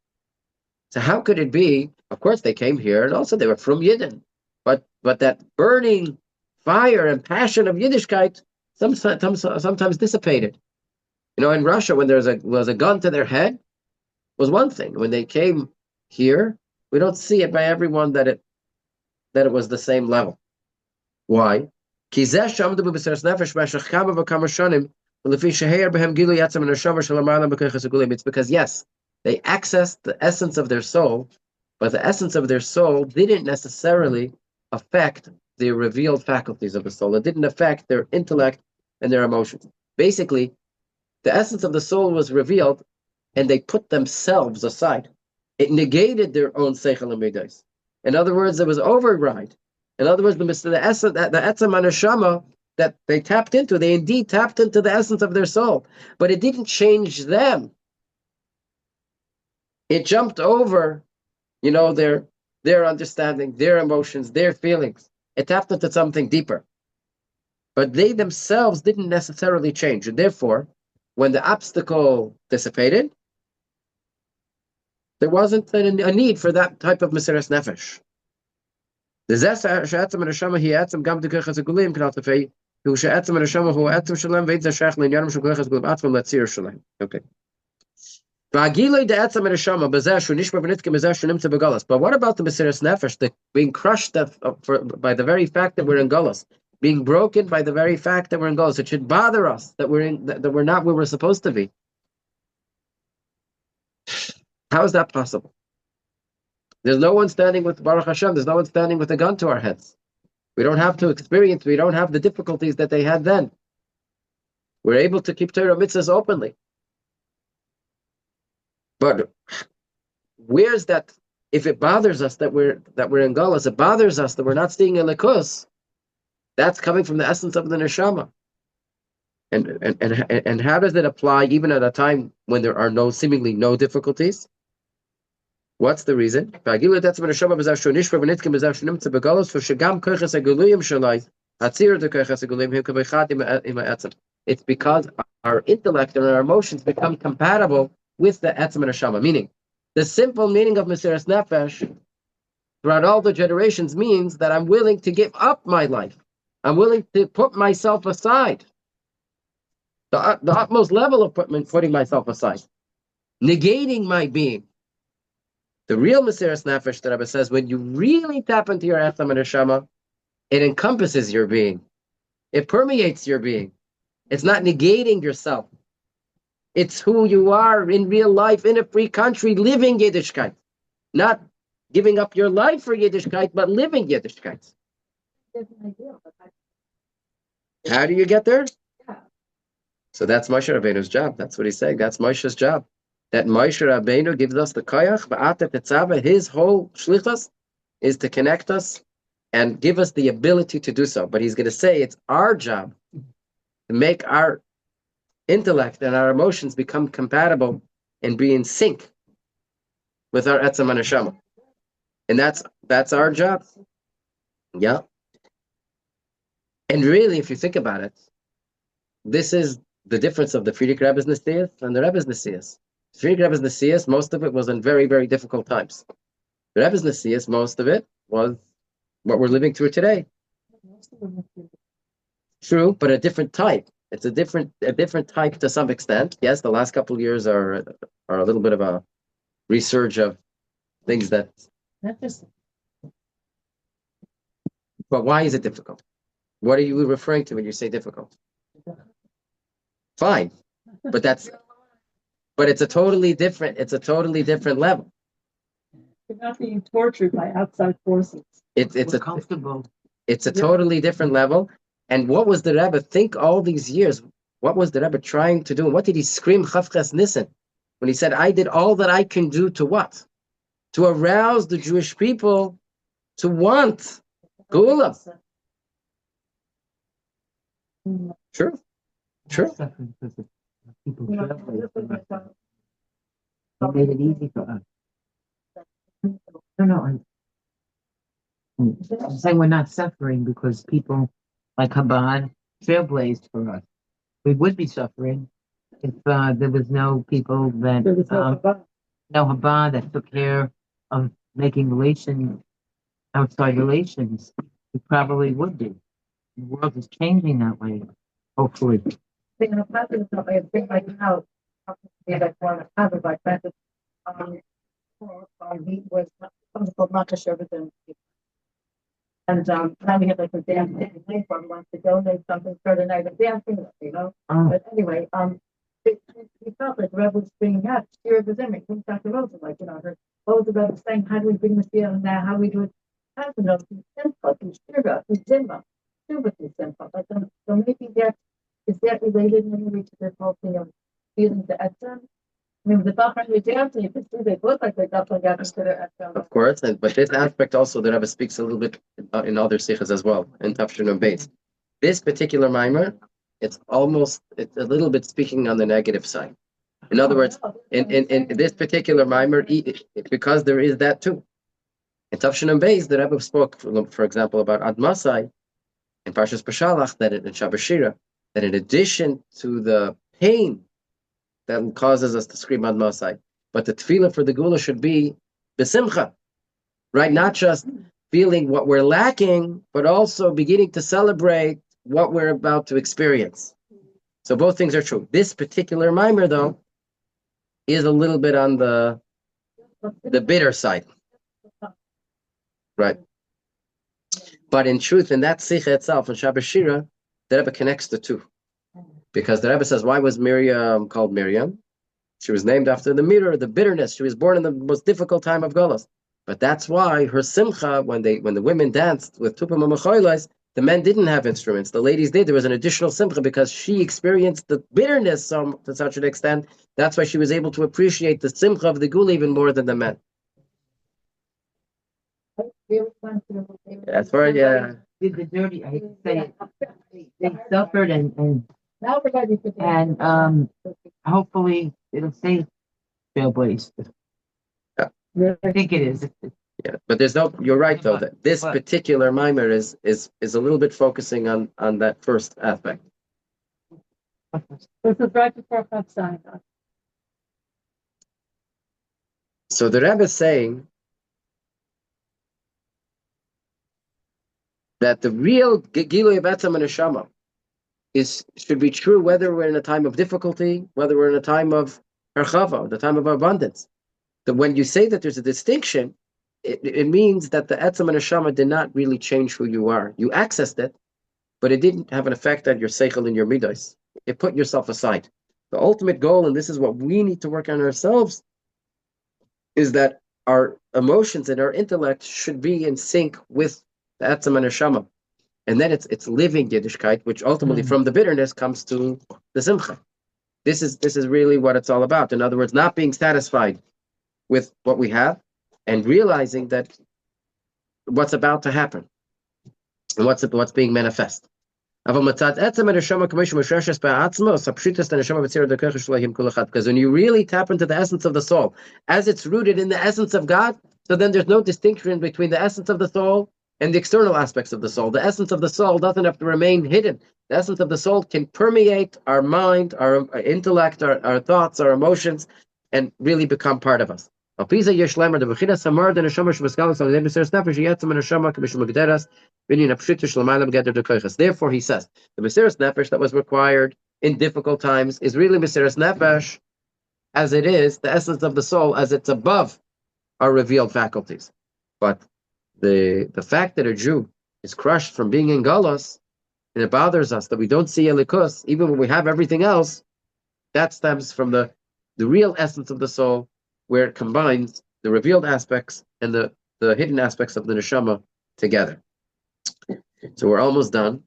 So how could it be? Of course, they came here, and also they were from Yidden. But that burning fire and passion of Yiddishkeit sometimes dissipated. You know, in Russia, when there was a gun to their head, was one thing. When they came here, we don't see it by everyone that it was the same level. Why? It's because yes, they accessed the essence of their soul, but the essence of their soul didn't necessarily affect the revealed faculties of the soul. It didn't affect their intellect and their emotions. Basically, the essence of the soul was revealed, and they put themselves aside. It negated their own seichel and midos. In other words, there was override. In other words, the essence, the etzem neshama that they tapped into, they indeed tapped into the essence of their soul, but it didn't change them. It jumped over, their understanding, their emotions, their feelings. It tapped into something deeper. But they themselves didn't necessarily change. And therefore, when the obstacle dissipated, there wasn't a need for that type of Mesiras Nefesh. Okay. But what about the Mesiras Nefesh, being crushed by the very fact that we're in Geulah, being broken by the very fact that we're in Geulah? It should bother us that we're not where we're supposed to be. How is that possible? There's no one standing with Baruch Hashem. There's no one standing with a gun to our heads. We don't have to experience. We don't have the difficulties that they had then. We're able to keep Torah mitzvahs openly. But where's that? If it bothers us that we're in Geulah, it bothers us that we're not seeing a likus. That's coming from the essence of the neshama. And how does it apply even at a time when there are seemingly no difficulties? What's the reason? It's because our intellect and our emotions become compatible with the etzem neshama. Meaning, the simple meaning of Mesiras Nefesh throughout all the generations means that I'm willing to give up my life. I'm willing to put myself aside. The utmost level of putting myself aside, negating my being. The real Mesiras Nefesh, the Rebbe says, when you really tap into your etzem neshama, it encompasses your being. It permeates your being. It's not negating yourself. It's who you are in real life, in a free country, living Yiddishkeit. Not giving up your life for Yiddishkeit, but living Yiddishkeit. How do you get there? So that's Moshe Rabbeinu's job. That's what he's saying. That's Moshe's job. That Moshe Rabbeinu gives us the koyach, Tetzaveh, his whole shlichus is to connect us and give us the ability to do so. But he's going to say it's our job to make our intellect and our emotions become compatible and be in sync with our etzem neshama. And that's our job. Yeah. And really, if you think about it, this is the difference of the Frierdiker Rebbe's Nesias and the Rebbe's Nesias. Frierdiker Rebbe's Nesias, most of it was in very, very difficult times. The Rebbe's Nesias, most of it was what we're living through today. True, but a different type. It's a different type to some extent. Yes, the last couple of years are a little bit of a resurge of things that. But why is it difficult? What are you referring to when you say difficult? Fine, but it's a totally different level. You're not being tortured by outside forces. It's comfortable. It's a totally different level. And what was the Rebbe think all these years? What was the Rebbe trying to do? What did he scream Chavches Nissen when he said, "I did all that I can do to what? To arouse the Jewish people to want Geulah." Sure. People made it easy for us. No, I'm saying we're not suffering because people like Chabad trailblazed for us. We would be suffering if there was no people that no Chabad that took care of making outside relations. We probably would be. The world is changing that way, hopefully. He was called and now we have like a dance thing for him, wants to donate something for the night of dancing, But anyway, he felt like the Rebbe was bringing up shiur b'zimri, things Dr. Rosa, like, her both the Rebbe saying, how do we bring the shiur now? How do we do it? I don't know, simple, shiur, zimra, super simple. But so maybe is that related in any way to this whole thing of feeling the etzem? I mean, the Bachar you're dancing, you can see they look like they're definitely got to their etzem. Of course, but this aspect also the Rebbe speaks a little bit in other sichas as well, in Tafshin and Beis. This particular mimer, it's a little bit speaking on the negative side. In other words, in this particular mimer, because there is that too. In Tafshin and Beis, the Rebbe spoke, for example, about Ad Masai, in Parshas Peshalach, that in Shabbat Shira, that in addition to the pain that causes us to scream Ad Masai, but the tefillah for the Geulah should be b'simcha, right? Not just feeling what we're lacking, but also beginning to celebrate what we're about to experience. So both things are true. This particular mimer, though, is a little bit on the bitter side, right? But in truth, in that sikha itself, in Shabbat Shira, the Rebbe connects the two. Because the Rebbe says, why was Miriam called Miriam? She was named after the mirror, the bitterness. She was born in the most difficult time of Geulah. But that's why her simcha, when the women danced with tupim and mechoilas, the men didn't have instruments. The ladies did. There was an additional simcha because she experienced the bitterness to such an extent. That's why she was able to appreciate the simcha of the Geulah even more than the men. That's right, yeah. Did the dirty, I hate to say it. They suffered and hopefully it'll stay trailblazed. Yeah. I think it is. Yeah, but you're right though, that this particular mimer is a little bit focusing on that first aspect. This is right before Chatzai. So the Rebbe is saying that the real Gilui Betzam and Neshama should be true whether we're in a time of difficulty, whether we're in a time of Harchava, the time of abundance. That when you say that there's a distinction, it means that the Etzam and Neshama did not really change who you are. You accessed it, but it didn't have an effect on your seichel and your midos. It put yourself aside. The ultimate goal, and this is what we need to work on ourselves, is that our emotions and our intellect should be in sync with the Etzam and Neshama. And then it's living Yiddishkeit, which ultimately from the bitterness comes to the Simcha. This is really what it's all about. In other words, not being satisfied with what we have and realizing that what's about to happen and what's being manifest. Because when you really tap into the essence of the soul, as it's rooted in the essence of God, so then there's no distinction between the essence of the soul and the external aspects of the soul. The essence of the soul doesn't have to remain hidden. The essence of the soul can permeate our mind, our intellect, our thoughts, our emotions, and really become part of us. Therefore, he says, the Mesiras Nefesh that was required in difficult times is really Mesiras Nefesh as it is, the essence of the soul, as it's above our revealed faculties. But the fact that a Jew is crushed from being in Galus, and it bothers us that we don't see Elikus, even when we have everything else, that stems from the real essence of the soul, where it combines the revealed aspects and the hidden aspects of the neshama together. So we're almost done.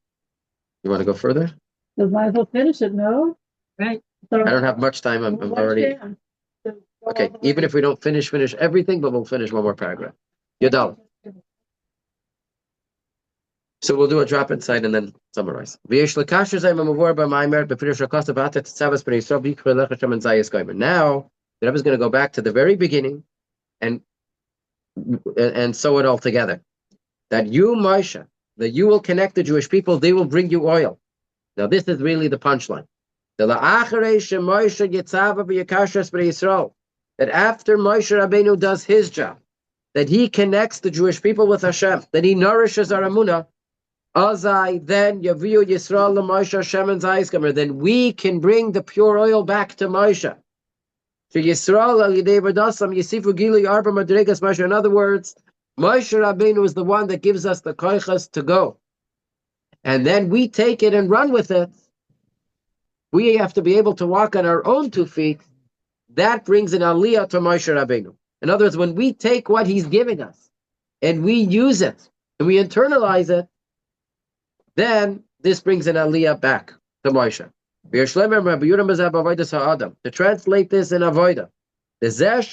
You want to go further? We might as well finish it, no? Right. So, I don't have much time. I'm already... Okay, even if we don't finish everything, but we'll finish one more paragraph. Yadal. So we'll do a drop inside and then summarize. Now, the Rebbe is going to go back to the very beginning and sew it all together. That you, Moshe, that you will connect the Jewish people, they will bring you oil. Now this is really the punchline. That after Moshe Rabbeinu does his job, that he connects the Jewish people with Hashem, that he nourishes our emunah, then Yaviu Yisrael Moshe Hashem and Zayis, then we can bring the pure oil back to Moshe. In other words, Moshe Rabbeinu is the one that gives us the koichas to go. And then we take it and run with it. We have to be able to walk on our own 2 feet. That brings an aliyah to Moshe Rabbeinu. In other words, when we take what he's giving us and we use it and we internalize it, then this brings an aliyah back to Moshe. To translate this in Avodah, this that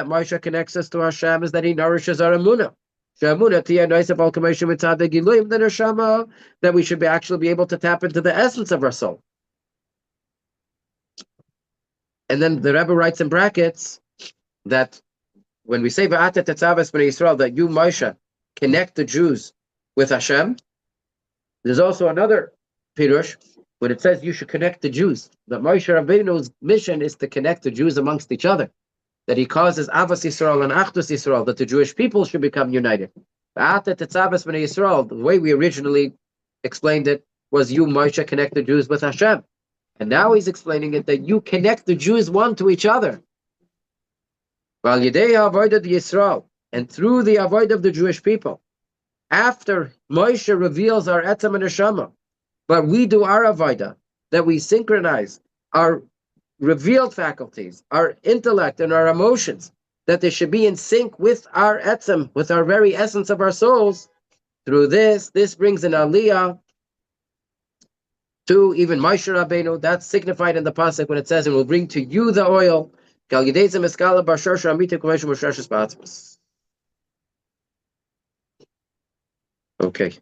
Moshe connects us to Hashem is that he nourishes our emunah. That we should actually be able to tap into the essence of our soul. And then the Rebbe writes in brackets that when we say Tetzaveh Yisrael, that you, Moshe, connect the Jews with Hashem, there's also another pirush, but it says you should connect the Jews. That Moshe Rabbeinu's mission is to connect the Jews amongst each other. That he causes Avos Yisrael and Achdus Yisrael, that the Jewish people should become united. The way we originally explained it was you, Moshe, connect the Jews with Hashem. And now he's explaining it that you connect the Jews one to each other. And through the avoid of the Jewish people, after Moshe reveals our etzem and neshama, but we do our avodah, that we synchronize our revealed faculties, our intellect and our emotions, that they should be in sync with our etzem, with our very essence of our souls. Through this brings an aliyah to even Moshe Rabbeinu. That's signified in the pasuk when it says, "And will bring to you the oil." Okay.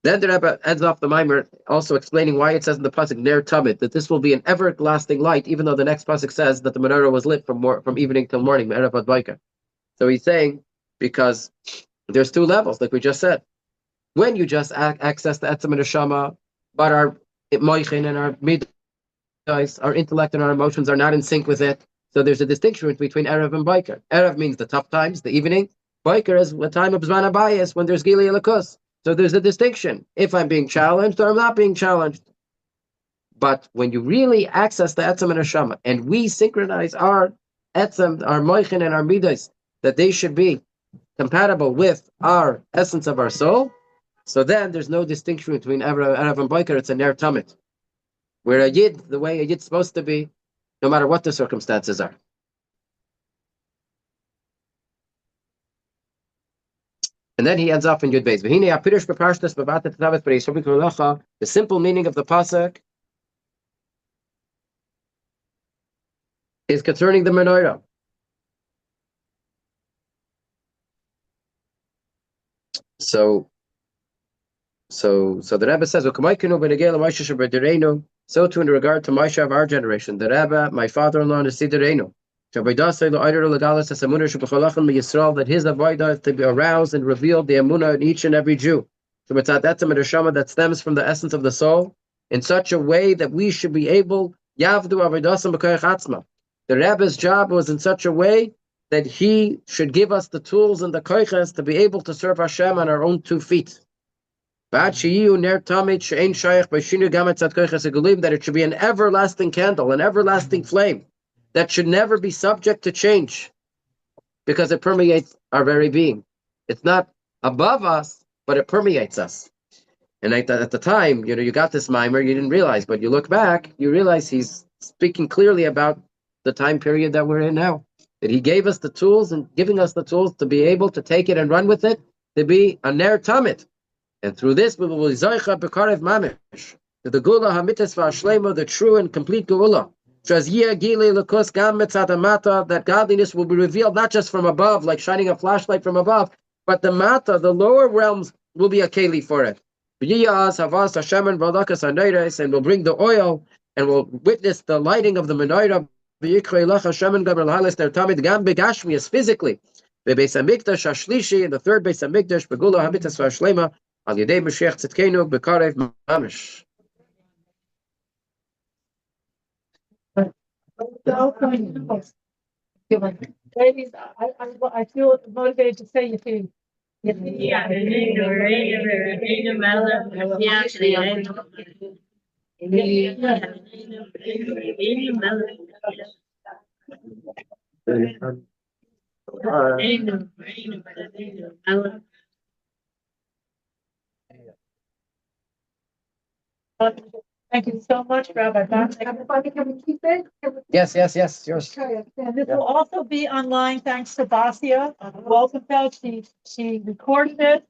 Then the Rebbe ends off the Maamar also explaining why it says in the pasuk Ner Tamid that this will be an everlasting light, even though the next pasuk says that the menorah was lit from evening till morning. So he's saying because there's 2 levels, like we just said. When you just access the etzem and neshama, but our moichin and our midas, our intellect and our emotions are not in sync with it. So there's a distinction between Erev and Biker. Erev means the tough times, the evening. Biker is a time of Zman HaBayis, when there's Geulah Elikus. So there's a distinction, if I'm being challenged or I'm not being challenged. But when you really access the etzem and neshama, and we synchronize our etzem, our moichin and our midas, that they should be compatible with our essence of our soul, so then there's no distinction between Erev and Biker. It's a Ner Tamid, where a Yid, the way a Yid's supposed to be, no matter what the circumstances are. And then he ends off in Yud Beis. The simple meaning of the pasuk is concerning the menorah. So the Rebbe says, so too in regard to Moshe of our generation, the Rebbe, my father-in-law, and the Siderenu, That his avodah is to be aroused and revealed the emunah in each and every Jew. That stems from the essence of the soul in such a way that we should be able. The Rebbe's job was in such a way that he should give us the tools and the koiches to be able to serve Hashem on our own 2 feet. That it should be an everlasting candle, an everlasting flame that should never be subject to change because it permeates our very being. It's not above us, but it permeates us. And at the time, you got this maamar, you didn't realize, but you look back, you realize he's speaking clearly about the time period that we're in now. That he gave us the tools and giving us the tools to be able to take it and run with it, to be a ner tamid. And through this, we will zoicha bekarev mamish. The Geulah hamitzvah shlema, the true and complete Geulah. That godliness will be revealed not just from above, like shining a flashlight from above, but the mata, the lower realms, will be a keli for it. And will bring the oil and will witness the lighting of the menorah physically. The Beis Hamikdash Ashlishi, in the 3rd Beis Hamikdash, Geulah hamitzvah shlema, al yedei Mashiach tzidkenu bekarev mamish. Ladies, I feel motivated to say you feel. Thank you so much, Rabbi Botnick. Can we keep it? Yes, yours. And this will also be online thanks to Basia. Welcome, she recorded it.